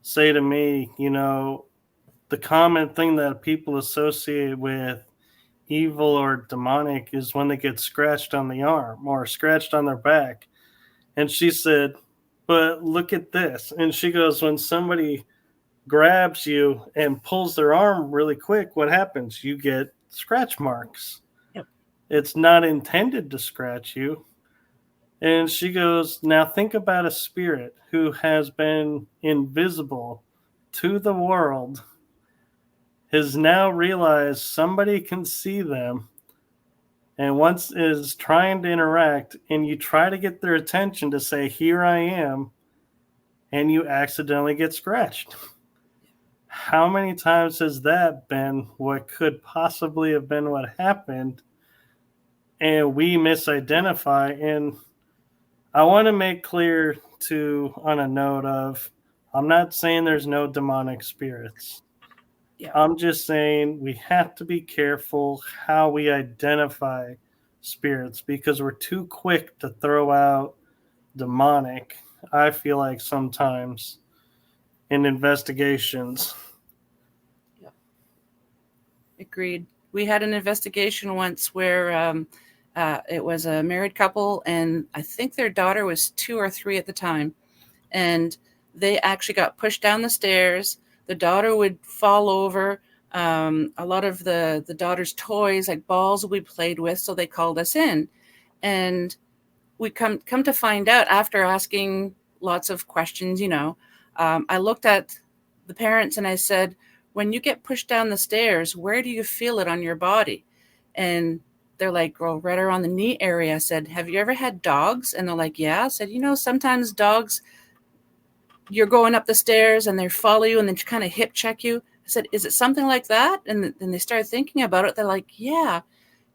say to me, the common thing that people associate with evil or demonic is when they get scratched on the arm or scratched on their back. And she said, but look at this. And she goes, when somebody grabs you and pulls their arm really quick, what happens? You get scratch marks. Yep. It's not intended to scratch you. And she goes, now think about a spirit who has been invisible to the world, has now realized somebody can see them, and once is trying to interact, and you try to get their attention to say, here I am, and you accidentally get scratched. How many times has that been what could possibly have been what happened, and we misidentify? And I want to make clear, too, on a note of, I'm not saying there's no demonic spirits. Yeah. I'm just saying we have to be careful how we identify spirits, because we're too quick to throw out demonic, I feel like, sometimes in investigations. Yeah. Agreed. We had an investigation once where it was a married couple, and I think their daughter was 2 or 3 at the time. And they actually got pushed down the stairs. The daughter would fall over. A lot of the daughter's toys, like balls, we played with, so they called us in. And we come to find out, after asking lots of questions, I looked at the parents and I said, when you get pushed down the stairs, where do you feel it on your body? And they're like, well, right around the knee area. I said, have you ever had dogs? And they're like, yeah. I said, sometimes dogs, you're going up the stairs and they follow you and then kind of hip check you. I said, is it something like that? And then they started thinking about it. They're like, yeah.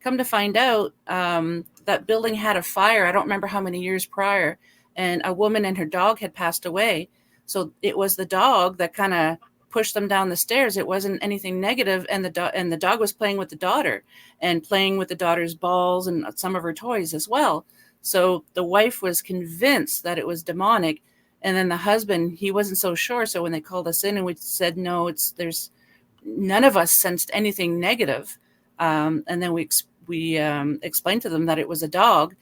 Come to find out, that building had a fire. I don't remember how many years prior. And a woman and her dog had passed away. So it was the dog that kind of pushed them down the stairs. It wasn't anything negative. And the dog was playing with the daughter and playing with the daughter's balls and some of her toys as well. So the wife was convinced that it was demonic. And then the husband, he wasn't so sure. So when they called us in and we said, no, there's none of us sensed anything negative. And then we explained to them that it was a dog.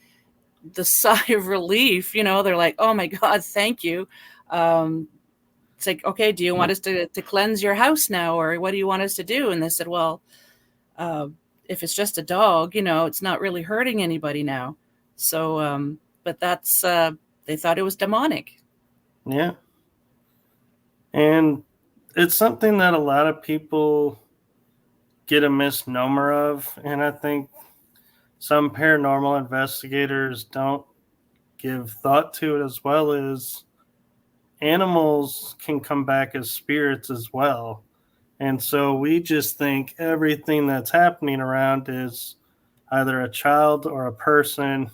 The sigh of relief, they're like, oh my God, thank you. It's like, okay, do you want us to cleanse your house now? Or what do you want us to do? And they said, well, if it's just a dog, it's not really hurting anybody now. So, but that's, they thought it was demonic. Yeah. And it's something that a lot of people get a misnomer of. And I think some paranormal investigators don't give thought to it, as well as animals can come back as spirits as well. And so we just think everything that's happening around is either a child or a person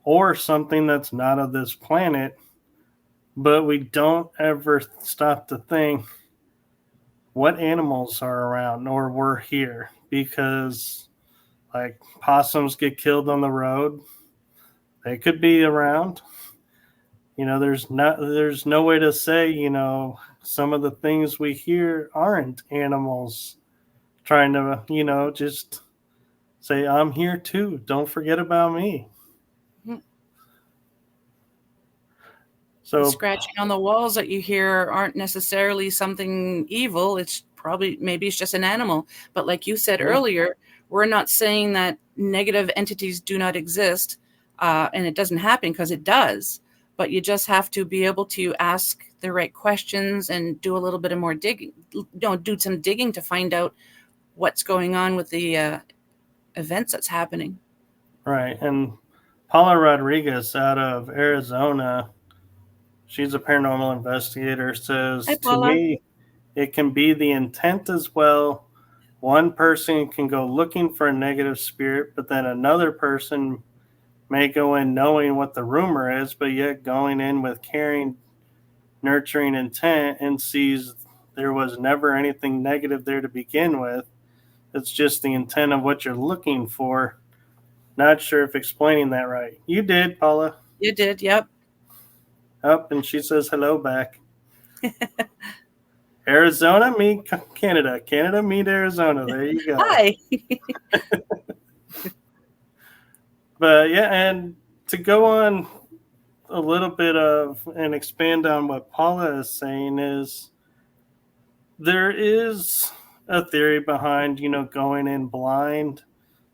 or something that's not of this planet. But we don't ever stop to think what animals are around or were here, because like possums get killed on the road. They could be around. There's no way to say, some of the things we hear aren't animals trying to, just say, I'm here too. Don't forget about me. Mhm. The So, scratching on the walls that you hear aren't necessarily something evil. Maybe it's just an animal. But like you said earlier, we're not saying that negative entities do not exist, and it doesn't happen, because it does. But you just have to be able to ask the right questions and do a little bit of more digging. Do some digging to find out what's going on with the events that's happening. right. And Paula Rodriguez out of Arizona, she's a paranormal investigator, says, Hi, to Paula. me, it can be the intent as well. One person can go looking for a negative spirit, but then another person may go in knowing what the rumor is, but yet going in with caring, nurturing intent, and sees there was never anything negative there to begin with. It's just the intent of what you're looking for. Not sure if explaining that right. You did, Paula. You did, yep. Up, and she says hello back. Arizona meet Canada. Canada meet Arizona. There you go. Hi. But yeah, and to go on a little bit of and expand on what Paula is saying is there is a theory behind, going in blind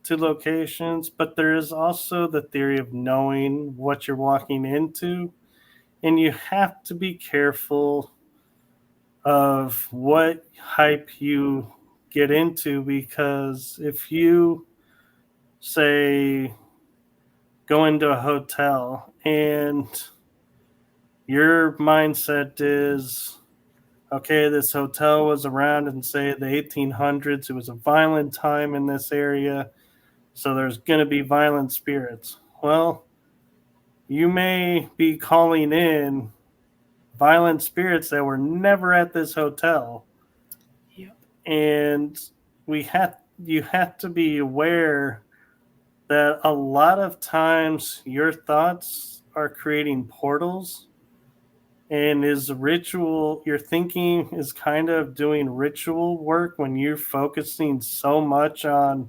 to locations, but there is also the theory of knowing what you're walking into. And you have to be careful of what hype you get into, because if you say go into a hotel and your mindset is, okay, this hotel was around in, say, the 1800s. It was a violent time in this area, so there's going to be violent spirits. Well, you may be calling in violent spirits that were never at this hotel. Yep. And you have to be aware that a lot of times your thoughts are creating portals, and your thinking is kind of doing ritual work when you're focusing so much on,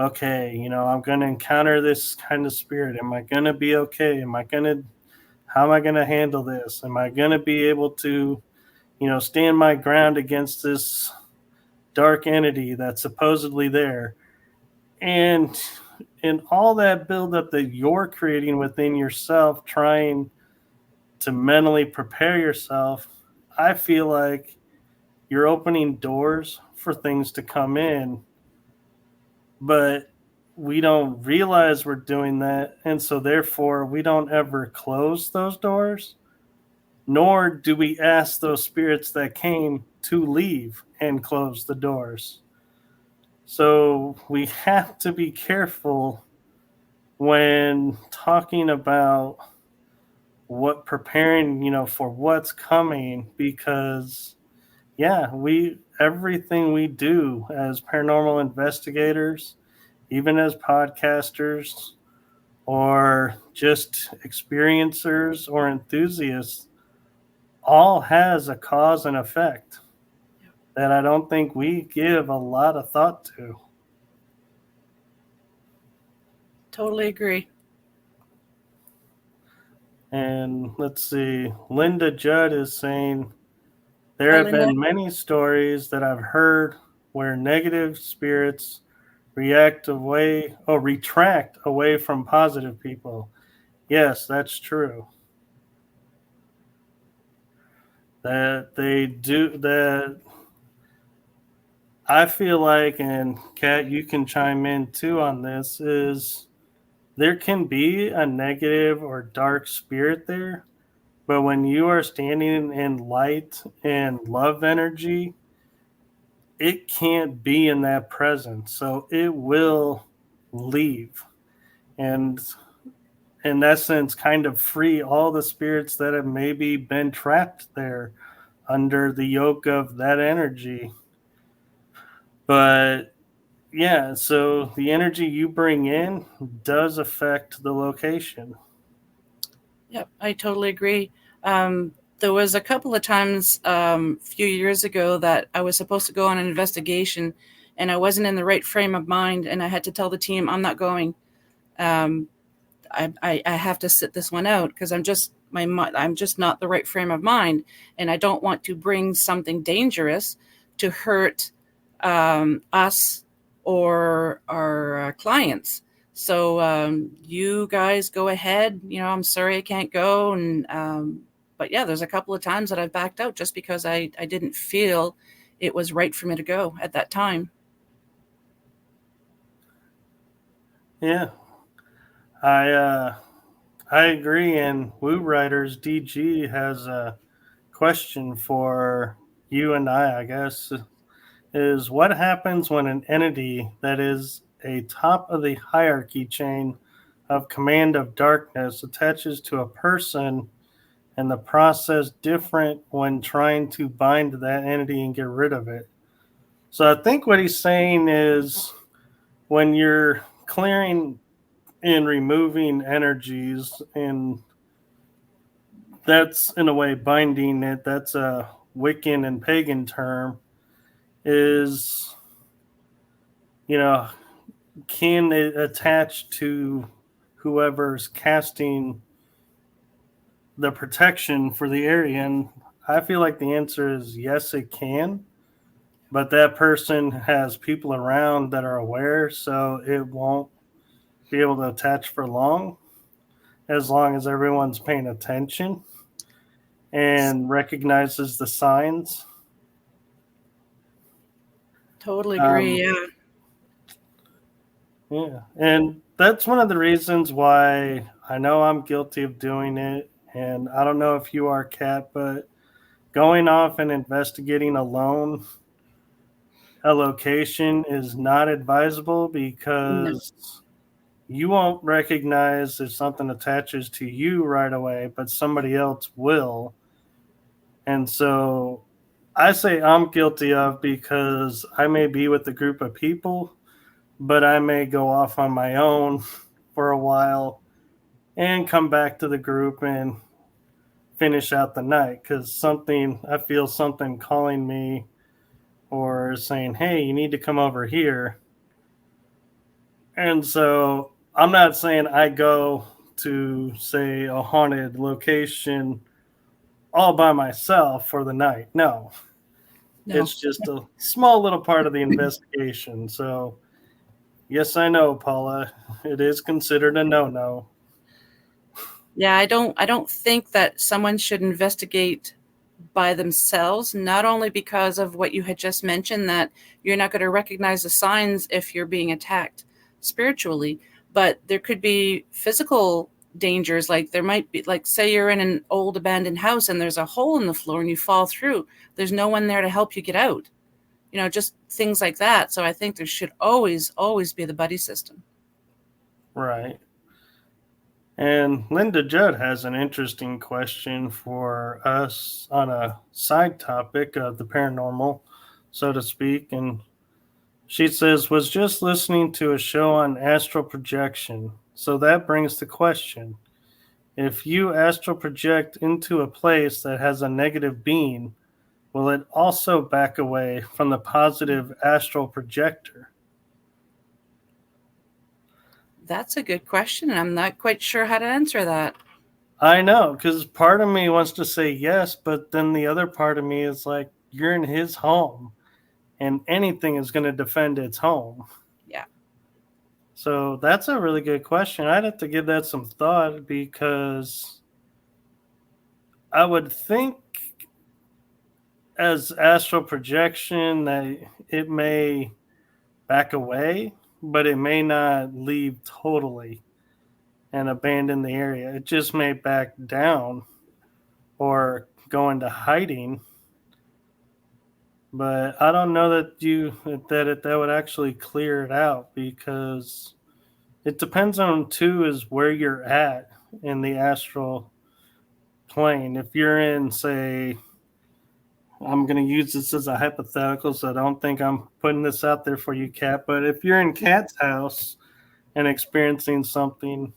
okay, I'm going to encounter this kind of spirit. Am I going to be okay? How am I going to handle this? Am I going to be able to, stand my ground against this dark entity that's supposedly there? And all that buildup that you're creating within yourself, trying to mentally prepare yourself, I feel like you're opening doors for things to come in, but we don't realize we're doing that. And so therefore we don't ever close those doors, nor do we ask those spirits that came to leave and close the doors. So we have to be careful when talking about what preparing, for what's coming, because everything we do as paranormal investigators, even as podcasters or just experiencers or enthusiasts, all has a cause and effect that I don't think we give a lot of thought to. Totally agree. And let's see, Linda Judd is saying, there Hi, have Linda. been many stories that I've heard where negative spirits retract away from positive people. Yes, that's true. That they do that. I feel like, and Kat, you can chime in too on this, is there can be a negative or dark spirit there, but when you are standing in light and love energy, it can't be in that presence. So it will leave. And in essence, kind of free all the spirits that have maybe been trapped there under the yoke of that energy. But yeah, so the energy you bring in does affect the location. Yep, I totally agree. There was a couple of times a few years ago that I was supposed to go on an investigation and I wasn't in the right frame of mind, and I had to tell the team, I'm not going. I have to sit this one out because I'm just not the right frame of mind, and I don't want to bring something dangerous to hurt us or our clients. So you guys go ahead. I'm sorry I can't go. And but yeah, there's a couple of times that I've backed out just because I didn't feel it was right for me to go at that time. Yeah, I agree. And Woo Writers DG has a question for you and I guess, is what happens when an entity that is a top of the hierarchy chain of command of darkness attaches to a person, and the process different when trying to bind that entity and get rid of it? So I think what he's saying is when you're clearing and removing energies, and that's in a way binding it, that's a Wiccan and pagan term, is, can it attach to whoever's casting the protection for the area? And I feel like the answer is yes, it can, but that person has people around that are aware, so it won't be able to attach for long as everyone's paying attention and recognizes the signs. Totally agree. Yeah. And that's one of the reasons why I know I'm guilty of doing it. And I don't know if you are, Kat, but going off and investigating alone a location is not advisable because you won't recognize if something attaches to you right away, but somebody else will. And so I say I'm guilty of because I may be with a group of people, but I may go off on my own for a while and come back to the group and finish out the night because I feel something calling me or saying, hey, you need to come over here. And so I'm not saying I go to, say, a haunted location all by myself for the night. No. It's just a small little part of the investigation. So, yes, I know, Paula, it is considered a no-no. Yeah, I don't think that someone should investigate by themselves, not only because of what you had just mentioned, that you're not going to recognize the signs if you're being attacked spiritually, but there could be physical dangers. Like there might be, like, say you're in an old abandoned house and there's a hole in the floor and you fall through. There's no one there to help you get out. Just things like that. So I think there should always be the buddy system. Right. And Linda Judd has an interesting question for us on a side topic of the paranormal, so to speak. And she says, was just listening to a show on astral projection. So that brings the question. If you astral project into a place that has a negative being, will it also back away from the positive astral projector? That's a good question, and I'm not quite sure how to answer that. I know, because part of me wants to say yes, but then the other part of me is like, you're in his home, and anything is going to defend its home. Yeah. So that's a really good question. I'd have to give that some thought because I would think as astral projection that it may back away, but it may not leave totally and abandon the area. It just may back down or go into hiding. But I don't know that would actually clear it out, because it depends on too is where you're at in the astral plane. If you're in, say, I'm going to use this as a hypothetical, so I don't think I'm putting this out there for you, Kat. But if you're in Kat's house and experiencing something,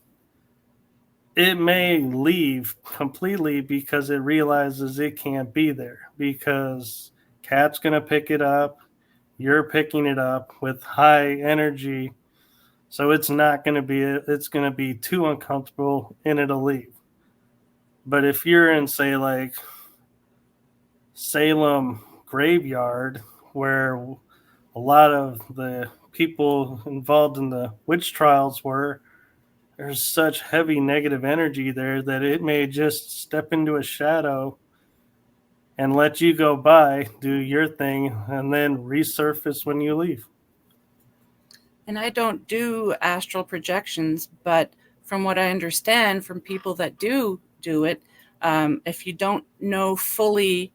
it may leave completely because it realizes it can't be there, because Kat's going to pick it up, you're picking it up with high energy, so it's not going to be it's going to be too uncomfortable and it'll leave. But if you're in, say, like Salem graveyard, where a lot of the people involved in the witch trials were, there's such heavy negative energy there that it may just step into a shadow and let you go by, do your thing, and then resurface when you leave. And I don't do astral projections, but from what I understand from people that do it, if you don't know fully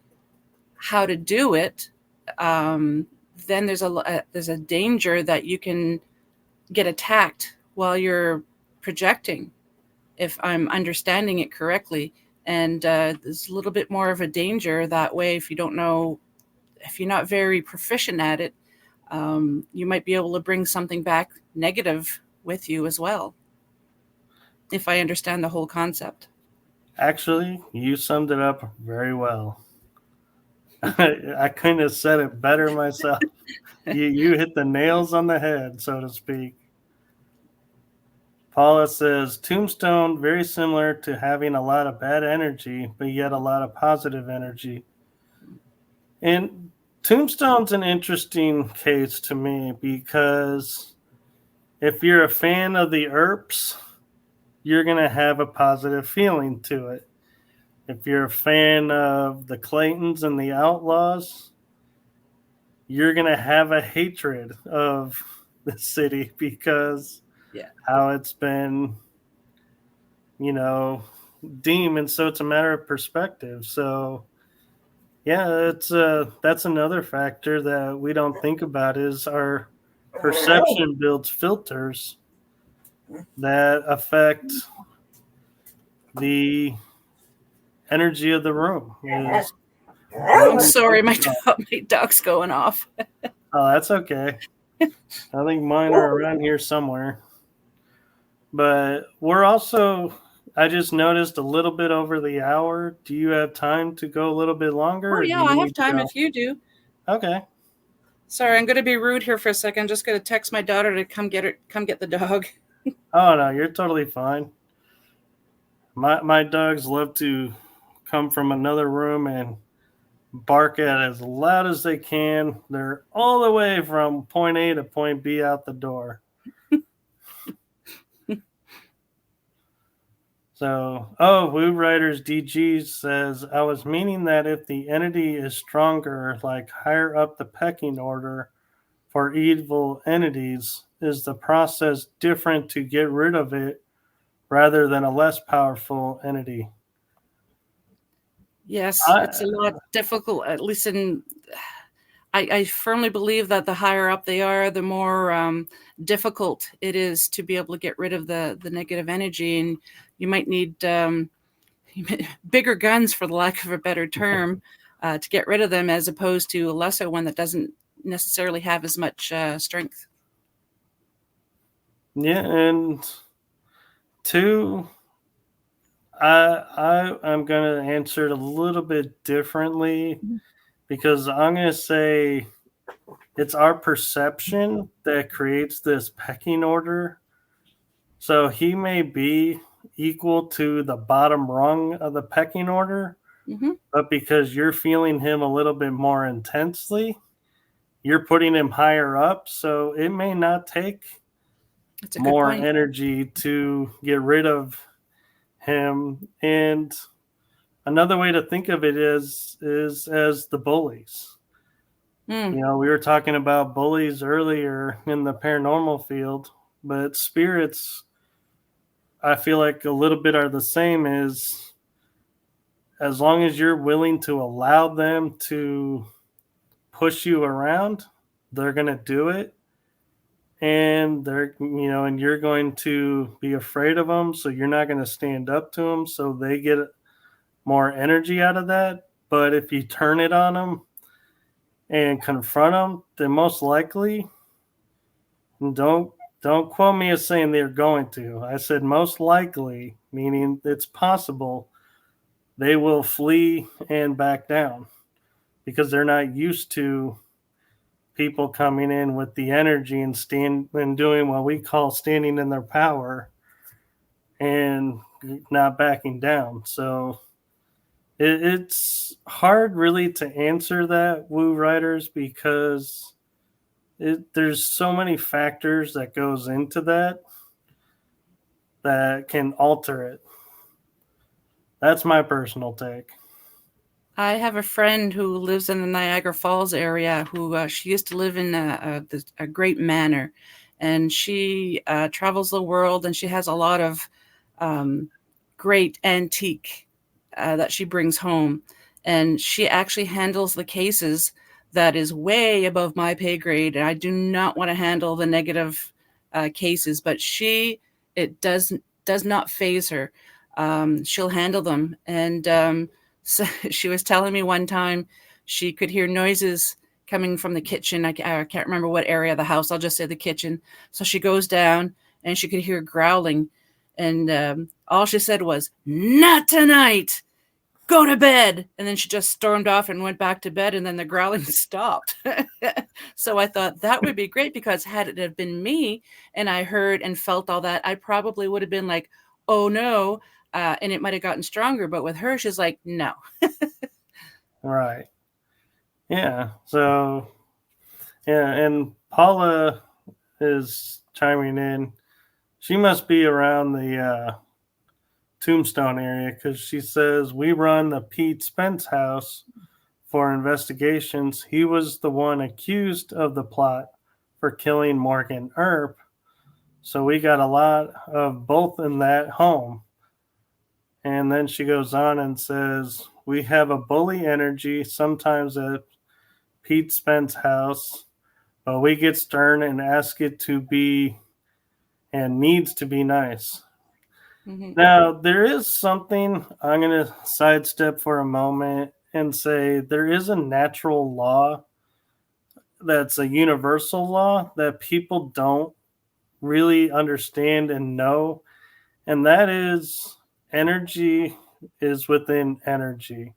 how to do it, then there's a danger that you can get attacked while you're projecting, if I'm understanding it correctly. And there's a little bit more of a danger that way if you're not very proficient at it. You might be able to bring something back negative with you as well, if I understand the whole concept. Actually, you summed it up very well. I couldn't have said it better myself. You hit the nails on the head, so to speak. Paula says, Tombstone, very similar to having a lot of bad energy, but yet a lot of positive energy. And Tombstone's an interesting case to me because if you're a fan of the Earps, you're going to have a positive feeling to it. If you're a fan of the Claytons and the Outlaws, you're going to have a hatred of the city because how it's been, deemed. And so it's a matter of perspective. So, yeah, that's another factor that we don't think about is our perception builds filters that affect the energy of the room. I'm sorry, my dog's going off. Oh, that's okay. I think mine are around here somewhere. But I just noticed a little bit over the hour. Do you have time to go a little bit longer? Oh, yeah, I have time if you do. Okay. Sorry, I'm going to be rude here for a second. I'm just going to text my daughter to come get the dog. Oh, no, you're totally fine. My dogs love to come from another room and bark at as loud as they can. They're all the way from point A to point B out the door. So, Woo Riders DG says, I was meaning that if the entity is stronger, like higher up the pecking order for evil entities, is the process different to get rid of it rather than a less powerful entity? Yes, it's a lot difficult, at least I firmly believe that the higher up they are, the more difficult it is to be able to get rid of the negative energy. And you might need bigger guns, for the lack of a better term, to get rid of them, as opposed to a lesser one that doesn't necessarily have as much strength. Yeah, and two, I'm going to answer it a little bit differently because I'm going to say it's our perception that creates this pecking order. So he may be equal to the bottom rung of the pecking order, but because you're feeling him a little bit more intensely, you're putting him higher up. So it may not take more energy to get rid of him. And another way to think of it is as the bullies. We were talking about bullies earlier in the paranormal field, but spirits, I feel like a little bit are the same. Is as long as you're willing to allow them to push you around, they're going to do it. And and you're going to be afraid of them. So you're not going to stand up to them. So they get more energy out of that. But if you turn it on them and confront them, then most likely, don't quote me as saying they're going to. I said most likely, meaning it's possible they will flee and back down because they're not used to people coming in with the energy and doing what we call standing in their power and not backing down. So it's hard really to answer that, woo writers, because there's so many factors that goes into that can alter it. That's my personal take. I have a friend who lives in the Niagara Falls area who she used to live in a great manor, and she travels the world, and she has a lot of great antique that she brings home, and she actually handles the cases that is way above my pay grade, and I do not want to handle the negative cases, but it does not faze her. She'll handle them, and so she was telling me one time she could hear noises coming from the kitchen. I can't remember what area of the house. I'll just say the kitchen. So she goes down and she could hear growling. And all she said was, "Not tonight. Go to bed." And then she just stormed off and went back to bed. And then the growling stopped. So I thought that would be great, because had it have been me and I heard and felt all that, I probably would have been like, "Oh no." And it might have gotten stronger, but with her, she's like, no. Right. Yeah. So, yeah. And Paula is chiming in. She must be around the Tombstone area, because she says, we run the Pete Spence house for investigations. He was the one accused of the plot for killing Morgan Earp. So we got a lot of both in that home. And then she goes on and says, we have a bully energy sometimes at Pete Spence's house, but we get stern and ask it to be and needs to be nice. Mm-hmm. Now, there is something I'm going to sidestep for a moment and say there is a natural law that's a universal law that people don't really understand and know, and that is energy is within energy.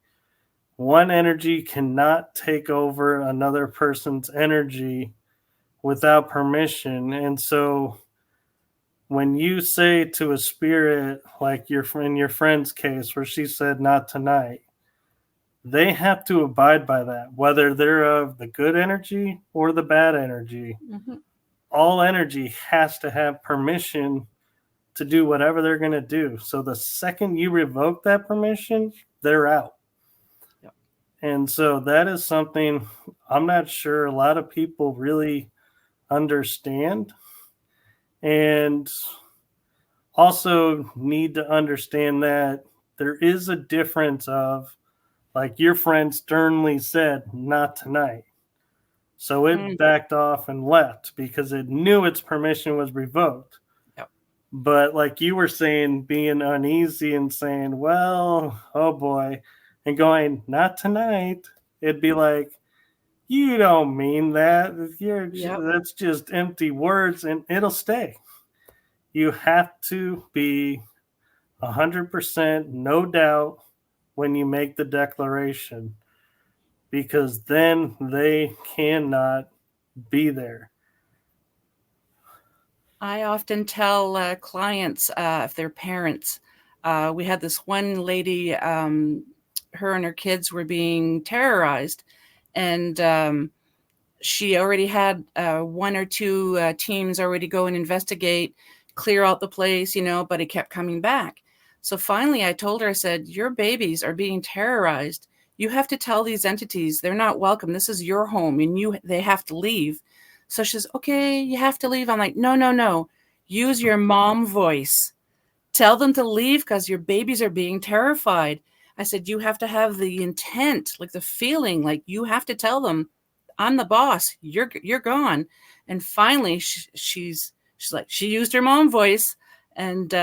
One energy cannot take over another person's energy without permission. And so when you say to a spirit, like in your friend's case where she said not tonight, they have to abide by that, whether they're of the good energy or the bad energy. Mm-hmm. All energy has to have permission to do whatever they're going to do. So the second you revoke that permission, they're out. Yep. And so that is something I'm not sure a lot of people really understand, and also need to understand that there is a difference of, like your friend sternly said, not tonight. So it backed off and left because it knew its permission was revoked. But like you were saying, being uneasy and saying, well, oh boy, and going, not tonight, it'd be like, you don't mean that. That's just empty words, and it'll stay. You have to be 100% no doubt when you make the declaration, because then they cannot be there. I often tell clients, if they're parents, we had this one lady, her and her kids were being terrorized, and she already had one or two teams already go and investigate, clear out the place, but it kept coming back. So finally I told her, I said, your babies are being terrorized. You have to tell these entities they're not welcome. This is your home, and they have to leave. So she says, okay, you have to leave. I'm like, no. Use your mom voice. Tell them to leave because your babies are being terrified. I said, you have to have the intent, like the feeling, like you have to tell them, I'm the boss. You're gone. And finally, she's like, she used her mom voice, and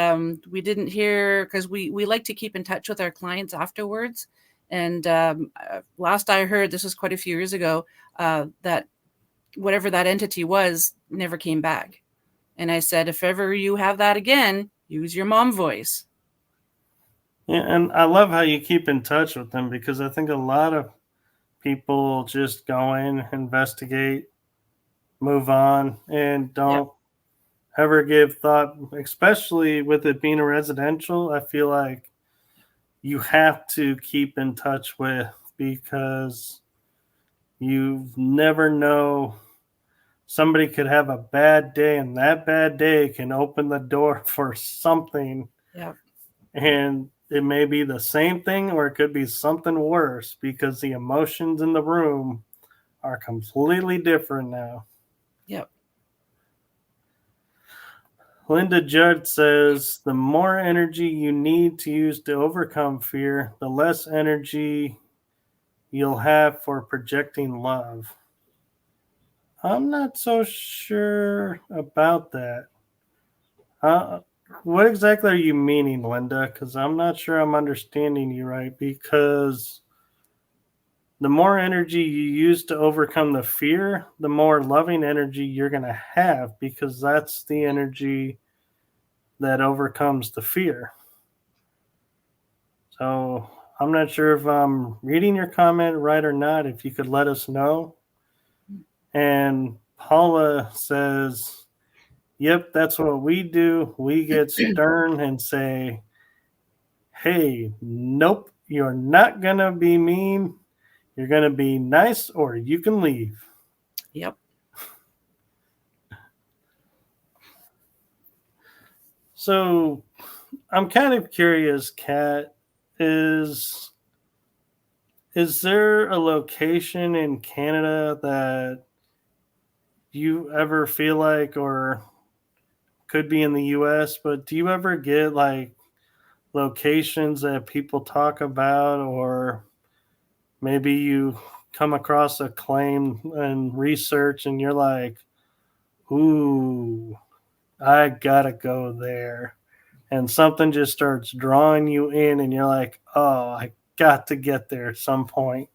we didn't hear, because we like to keep in touch with our clients afterwards. And last I heard, this was quite a few years ago, that whatever that entity was never came back. And I said, if ever you have that again, use your mom voice. Yeah, and I love how you keep in touch with them, because I think a lot of people just go in, investigate, move on and don't ever give thought, especially with it being a residential. I feel like you have to keep in touch with, because you never know. Somebody could have a bad day, and that bad day can open the door for something. Yeah. And it may be the same thing, or it could be something worse, because the emotions in the room are completely different now. Yep. Linda Judd says the more energy you need to use to overcome fear, the less energy you'll have for projecting love. I'm not so sure about that. What exactly are you meaning, Linda? Because I'm not sure I'm understanding you right. Because the more energy you use to overcome the fear, the more loving energy you're going to have, because that's the energy that overcomes the fear. So I'm not sure if I'm reading your comment right or not. If you could let us know. And Paula says, yep, that's what we do. We get stern and say, hey, nope, you're not going to be mean. You're going to be nice, or you can leave. Yep. So I'm kind of curious, Kat, is there a location in Canada that you ever feel like, or could be in the US, but do you ever get like locations that people talk about, or maybe you come across a claim and research and you're like, ooh, I gotta go there, and something just starts drawing you in and you're like, oh, I got to get there at some point?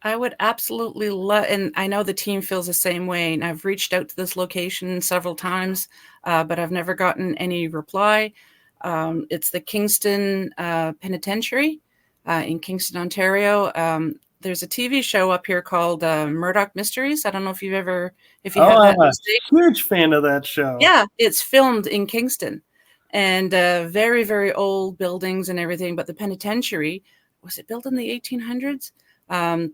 I would absolutely love, and I know the team feels the same way, and I've reached out to this location several times, but I've never gotten any reply. It's the Kingston Penitentiary in Kingston, Ontario. There's a TV show up here called Murdoch Mysteries. I don't know if you have that I'm a mistake. huge fan of that show. Yeah, it's filmed in Kingston, and very, very old buildings and everything. But the penitentiary, was it built in the 1800s?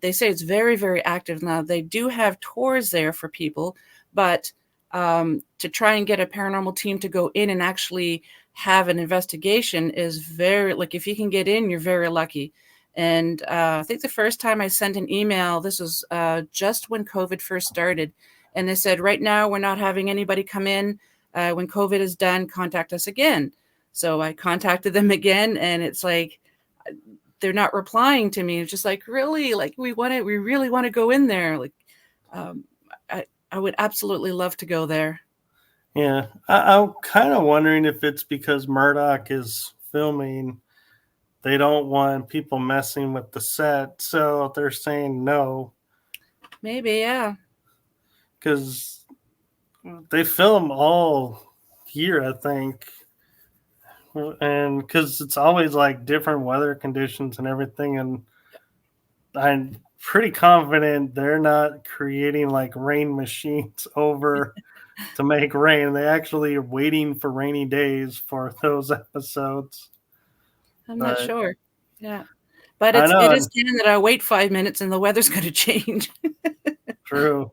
They say it's very, very active now. They do have tours there for people, but to try and get a paranormal team to go in and actually have an investigation is very, like, if you can get in, you're very lucky. And I think the first time I sent an email, this was just when COVID first started, and they said, right now, we're not having anybody come in. When COVID is done, contact us again. So I contacted them again, and it's like, they're not replying to me. It's just like, really, like, we really want to go in there. Like, I would absolutely love to go there. Yeah, I'm kind of wondering if it's because Murdoch is filming, they don't want people messing with the set, so they're saying no. Maybe, yeah. Because they film all year, I think. And because it's always like different weather conditions and everything. And I'm pretty confident they're not creating like rain machines over to make rain. They actually are waiting for rainy days for those episodes. I'm not But sure. Yeah. But I know, it is Canada. Wait 5 minutes and the weather's going to change. true.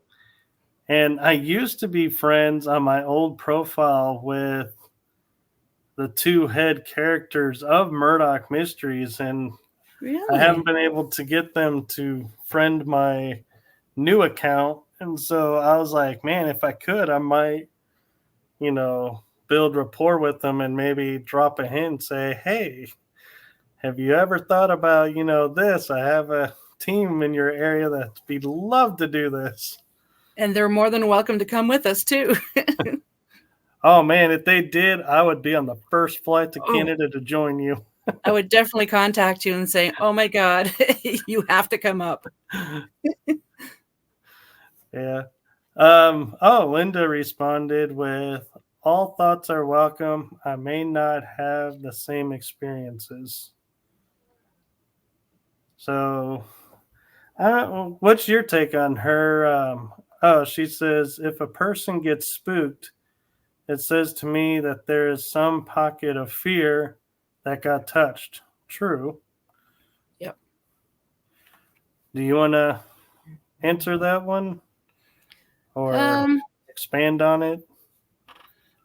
And I used to be friends on my old profile with the two head characters of Murdoch Mysteries, and Really? I haven't been able to get them to friend my new account. And so I was like, man, if I could, I might, build rapport with them and maybe drop a hint, say, hey, have you ever thought about, this? I have a team in your area that'd love to do this. And they're more than welcome to come with us too. Oh man, if they did, I would be on the first flight to Canada to join you. I would definitely contact you and say, oh my God, you have to come up. Yeah. Linda responded with, all thoughts are welcome. I may not have the same experiences. So, what's your take on her Oh, she says, if a person gets spooked, it says to me that there is some pocket of fear that got touched. True. Yep. Do you want to answer that one or Um, expand on it?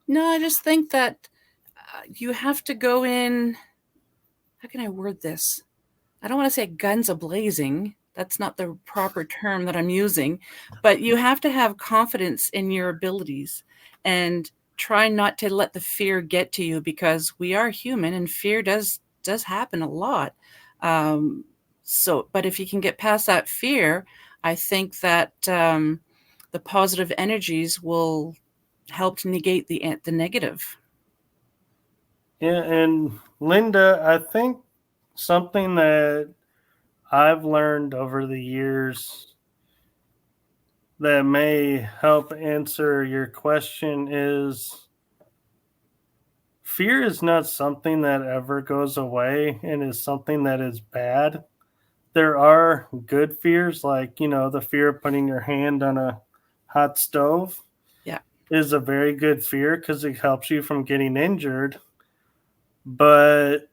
no, I just think that you have to go in. How can I word this? I don't want to say guns a-blazing. That's not the proper term that I'm using. But you have to have confidence in your abilities and try not to let the fear get to you, because we are human and fear does happen a lot. But if you can get past that fear, I think that the positive energies will help to negate the negative. Yeah, and Linda, I think something that I've learned over the years that may help answer your question is fear is not something that ever goes away and is something that is bad. There are good fears, like, the fear of putting your hand on a hot stove Yeah. is a very good fear because it helps you from getting injured. But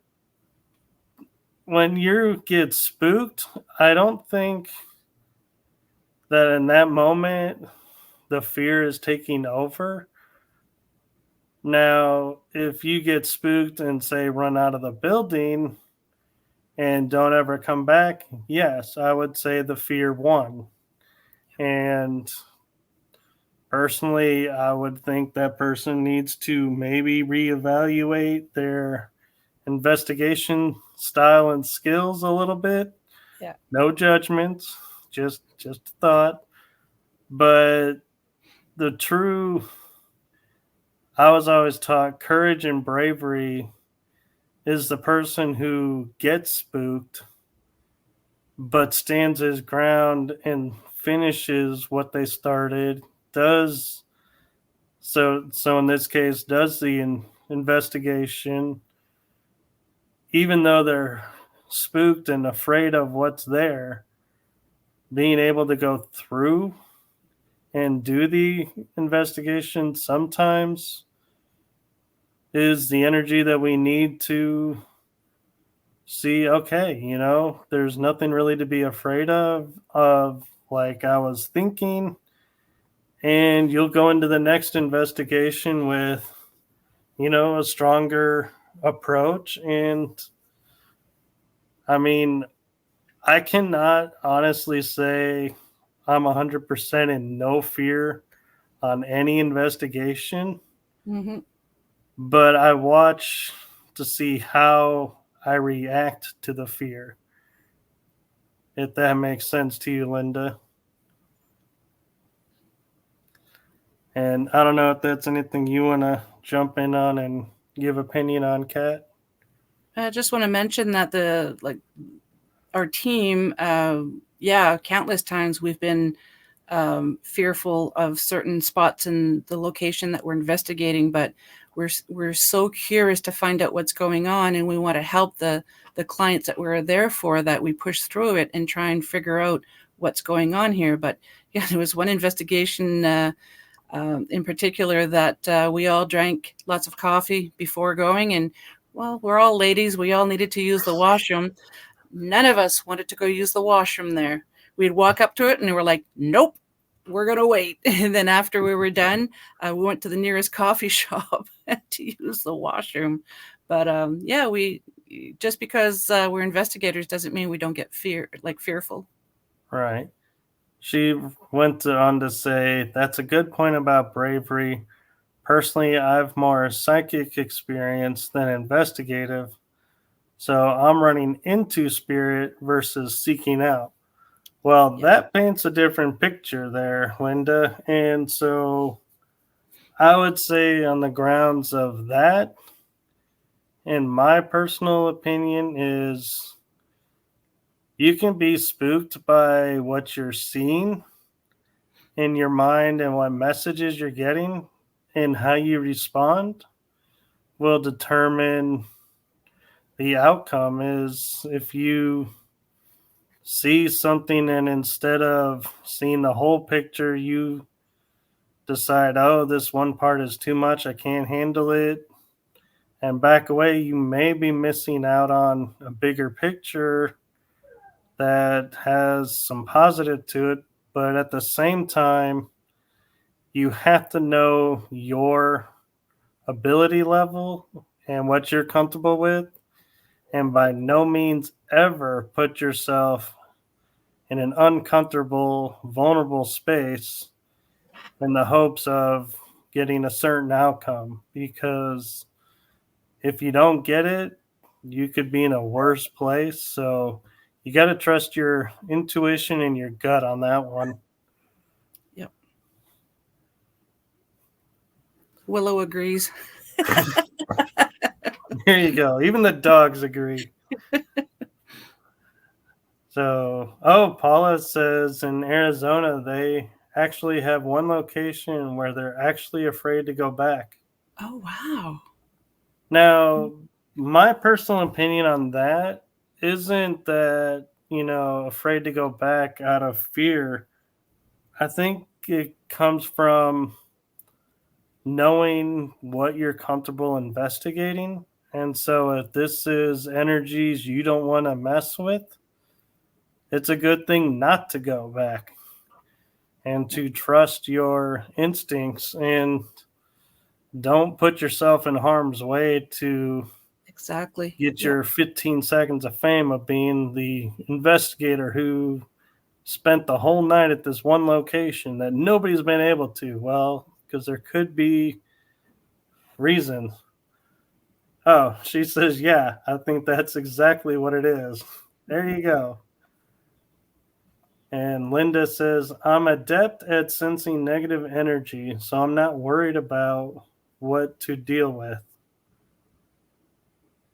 when you get spooked, I don't think that in that moment the fear is taking over. Now, if you get spooked and say run out of the building and don't ever come back, yes, I would say the fear won. And personally, I would think that person needs to maybe reevaluate their investigation style and skills a little bit. Yeah. No judgments, just a thought. But the true, I was always taught courage and bravery is the person who gets spooked but stands his ground and finishes what they started, does so in this case does the investigation even though they're spooked and afraid of what's there, being able to go through and do the investigation sometimes is the energy that we need to see, okay, there's nothing really to be afraid of like I was thinking, and you'll go into the next investigation with a stronger approach. And I mean, I cannot honestly say I'm 100% in no fear on any investigation, Mm-hmm. but I watch to see how I react to the fear. If that makes sense to you, Linda. And I don't know if that's anything you want to jump in on and give opinion on, Kat. I just want to mention that our team, countless times we've been fearful of certain spots in the location that we're investigating, but we're so curious to find out what's going on, and we want to help the clients that we're there for, that we push through it and try and figure out what's going on here. But yeah, there was one investigation in particular that we all drank lots of coffee before going, and well, we're all ladies, we all needed to use the washroom. None of us wanted to go use the washroom there. We'd walk up to it and we're like, nope, we're going to wait. And then after we were done, we went to the nearest coffee shop to use the washroom. But we just because we're investigators doesn't mean we don't get fearful. Right. She went on to say, that's a good point about bravery. Personally, I've more psychic experience than investigative. So I'm running into spirit versus seeking out. Well, that paints a different picture there, Linda. And so I would say, on the grounds of that, in my personal opinion, is you can be spooked by what you're seeing in your mind, and what messages you're getting and how you respond will determine the outcome. Is if you see something and instead of seeing the whole picture, you decide, oh, this one part is too much, I can't handle it, and back away, you may be missing out on a bigger picture that has some positive to it. But at the same time, you have to know your ability level and what you're comfortable with, and by no means ever put yourself in an uncomfortable, vulnerable space in the hopes of getting a certain outcome, because if you don't get it, you could be in a worse place. So you got to trust your intuition and your gut on that one. Yep. Willow agrees. There you go. Even the dogs agree. So, Paula says in Arizona, they actually have one location where they're actually afraid to go back. Oh, wow. Now, my personal opinion on that isn't that, afraid to go back out of fear. I think it comes from knowing what you're comfortable investigating. And so if this is energies you don't want to mess with, it's a good thing not to go back and to trust your instincts and don't put yourself in harm's way to exactly get your 15 seconds of fame of being the investigator who spent the whole night at this one location that nobody's been able to. Well, because there could be reasons. Oh, she says, yeah, I think that's exactly what it is. There you go. And Linda says, I'm adept at sensing negative energy, so I'm not worried about what to deal with.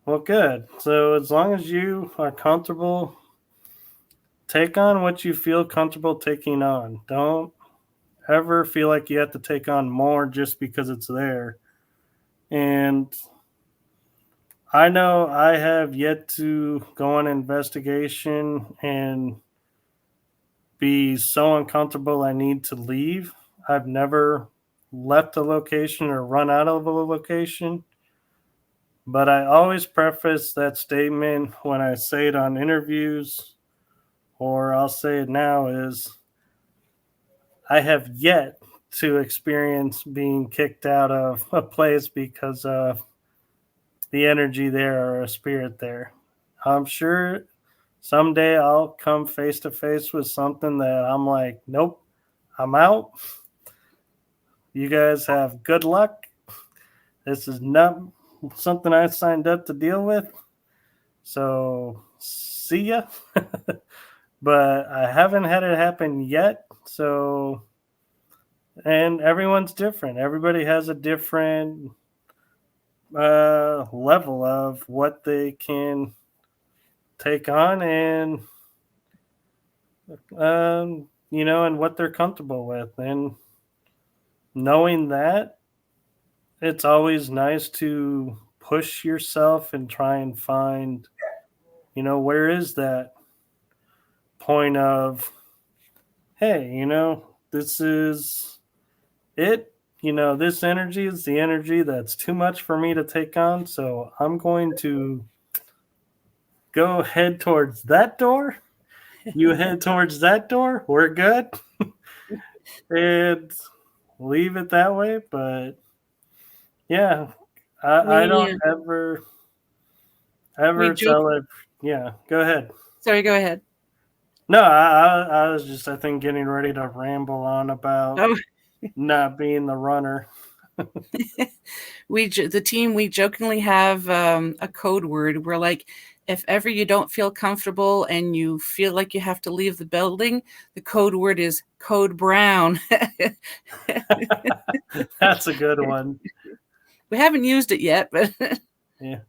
Well, good. So as long as you are comfortable, take on what you feel comfortable taking on. Don't ever feel like you have to take on more just because it's there. And I know I have yet to go on an investigation and be so uncomfortable I need to leave. I've never left a location or run out of a location. But I always preface that statement when I say it on interviews, or I'll say it now, is I have yet to experience being kicked out of a place because of the energy there or a spirit there. I'm sure someday I'll come face to face with something that I'm like, nope, I'm out. You guys have good luck. This is not something I signed up to deal with. So see ya. But I haven't had it happen yet. So, and everyone's different. Everybody has a different level of what they can take on and and what they're comfortable with. And knowing that, it's always nice to push yourself and try and find, where is that point of, hey, this is it. This energy is the energy that's too much for me to take on. So I'm going to go head towards that door. You head towards that door. We're good. And leave it that way. But yeah, I don't ever tell it. Yeah, go ahead. Sorry, go ahead. No, I was just, I think, getting ready to ramble on about not being the runner. The team, we jokingly have a code word. We're like, if ever you don't feel comfortable and you feel like you have to leave the building, the code word is Code Brown. That's a good one. We haven't used it yet, but yeah.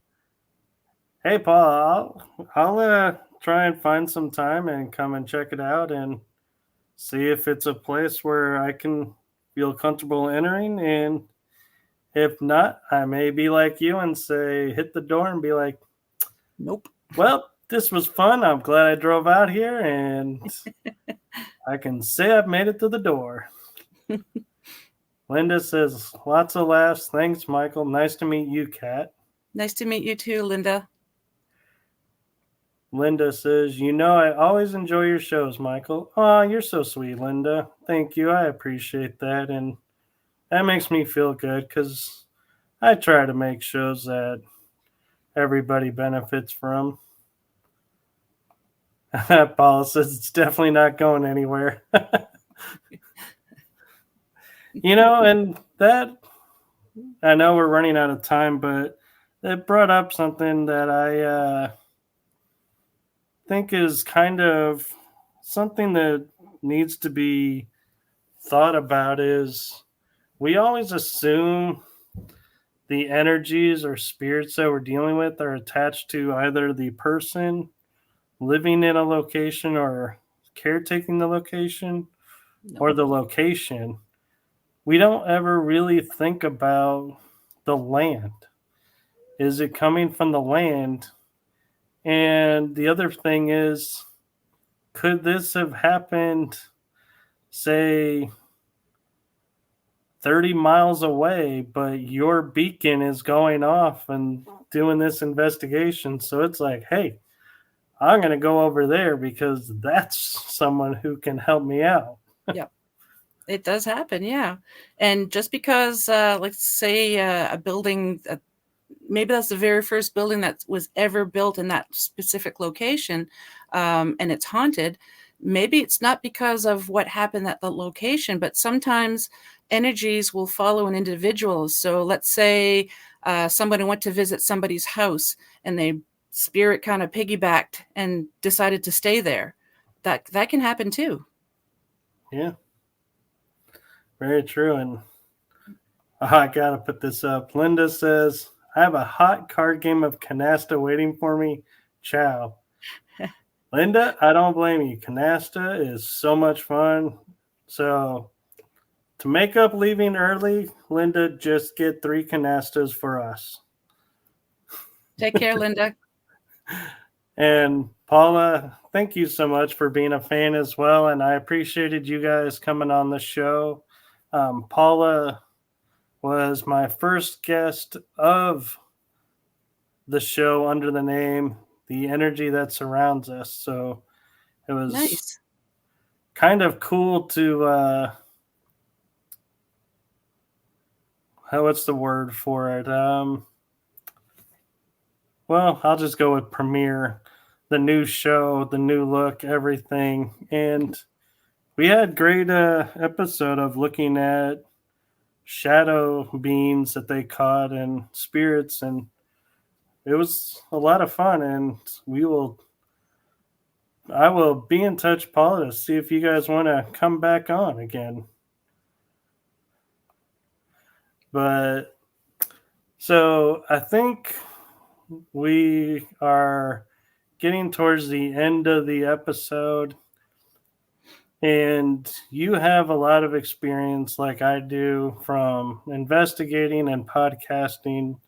Hey, Paul, I'll try and find some time and come and check it out and see if it's a place where I can feel comfortable entering. And if not, I may be like you and say, hit the door and be like, nope. Well, this was fun. I'm glad I drove out here, and I can say I've made it to the door. Linda says, lots of laughs. Thanks, Michael. Nice to meet you, Kat. Nice to meet you too, Linda. Linda says, I always enjoy your shows, Michael. Oh, you're so sweet, Linda. Thank you. I appreciate that. And that makes me feel good because I try to make shows that everybody benefits from. Paula says it's definitely not going anywhere. And that, I know we're running out of time, but it brought up something that I think is kind of something that needs to be thought about is we always assume the energies or spirits that we're dealing with are attached to either the person living in a location or caretaking the location or the location. We don't ever really think about the land. Is it coming from the land? And the other thing is, could this have happened, say, 30 miles away, but your beacon is going off and doing this investigation? So it's like, hey, I'm going to go over there because that's someone who can help me out. Yep. It does happen, yeah. And just because, let's say, a building, maybe that's the very first building that was ever built in that specific location, and it's haunted, maybe it's not because of what happened at the location, but sometimes energies will follow an individual. So let's say somebody went to visit somebody's house and they spirit kind of piggybacked and decided to stay there. That can happen too. Yeah. Very true. And I got to put this up. Linda says, I have a hot card game of canasta waiting for me. Ciao. Linda, I don't blame you. Canasta is so much fun. So to make up leaving early, Linda, just get 3 canastas for us. Take care, Linda. And Paula, thank you so much for being a fan as well. And I appreciated you guys coming on the show. Paula was my first guest of the show under the name The Energy That Surrounds Us. So it was nice. Kind of cool to, what's the word for it? Well, I'll just go with premiere, the new show, the new look, everything. And we had great episode of looking at shadow beings that they caught and spirits, and it was a lot of fun. And I will be in touch, Paula, to see if you guys want to come back on again. But so I think we are getting towards the end of the episode, and you have a lot of experience like I do from investigating and podcasting.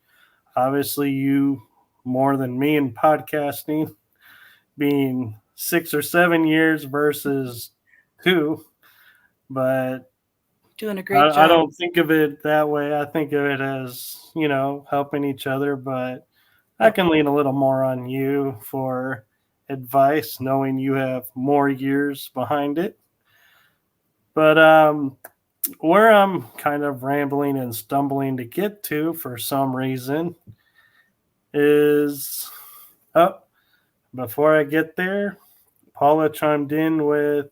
Obviously, you more than me in podcasting, being 6 or 7 years versus 2. But doing a great job. I don't think of it that way. I think of it as, helping each other. But I can lean a little more on you for advice, knowing you have more years behind it. But where I'm kind of rambling and stumbling to get to for some reason is, before I get there, Paula chimed in with,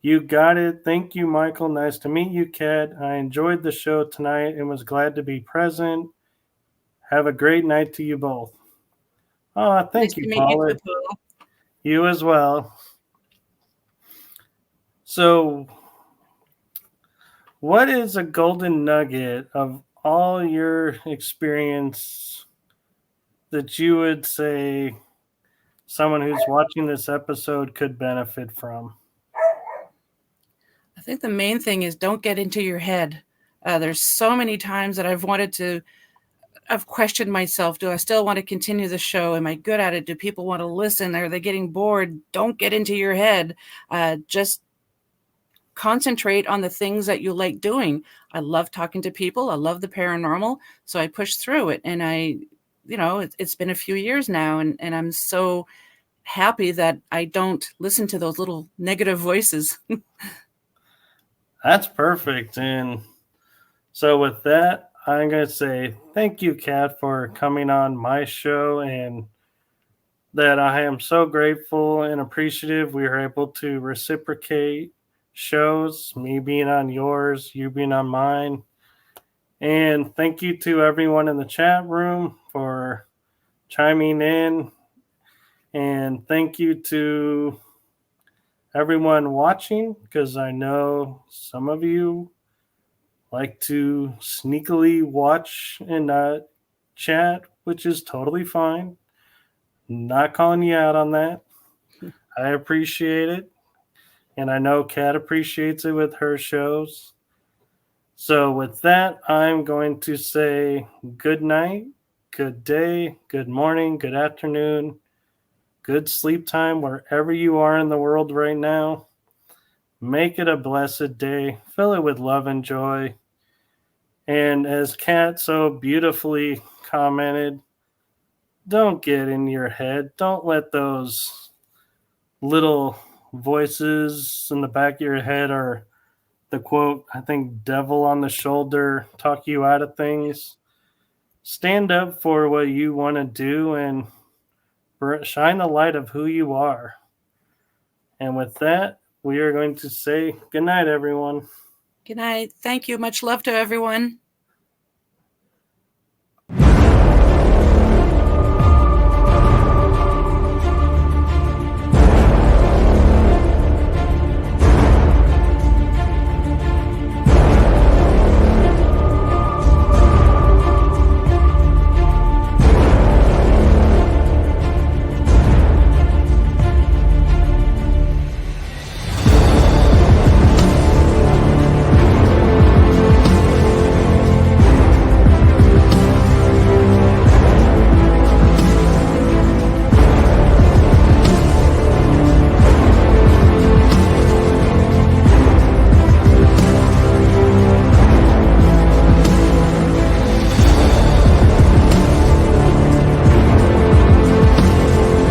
you got it. Thank you, Michael. Nice to meet you, Kat. I enjoyed the show tonight and was glad to be present. Have a great night to you both. Oh, thank you, Paula. You too, Paula. You as well. So, what is a golden nugget of all your experience that you would say someone who's watching this episode could benefit from? I think the main thing is don't get into your head. There's so many times that I've wanted to I've questioned myself. Do I still want to continue the show? Am I good at it? Do people want to listen? Are they getting bored? Don't get into your head. Just concentrate on the things that you like doing. I love talking to people. I love the paranormal. So I pushed through it. And it's been a few years now. And I'm so happy that I don't listen to those little negative voices. That's perfect. And so with that, I'm going to say thank you, Kat, for coming on my show, and that I am so grateful and appreciative we were able to reciprocate shows, me being on yours, you being on mine. And thank you to everyone in the chat room for chiming in. And thank you to everyone watching, because I know some of you like to sneakily watch and not chat, which is totally fine. Not calling you out on that. I appreciate it. And I know Kat appreciates it with her shows. So with that, I'm going to say good night, good day, good morning, good afternoon, good sleep time wherever you are in the world right now. Make it a blessed day. Fill it with love and joy. And as Kat so beautifully commented, don't get in your head. Don't let those little voices in the back of your head, or the quote, I think, devil on the shoulder, talk you out of things. Stand up for what you want to do and shine the light of who you are. And with that, we are going to say good night, everyone. Good night. Thank you. Much love to everyone.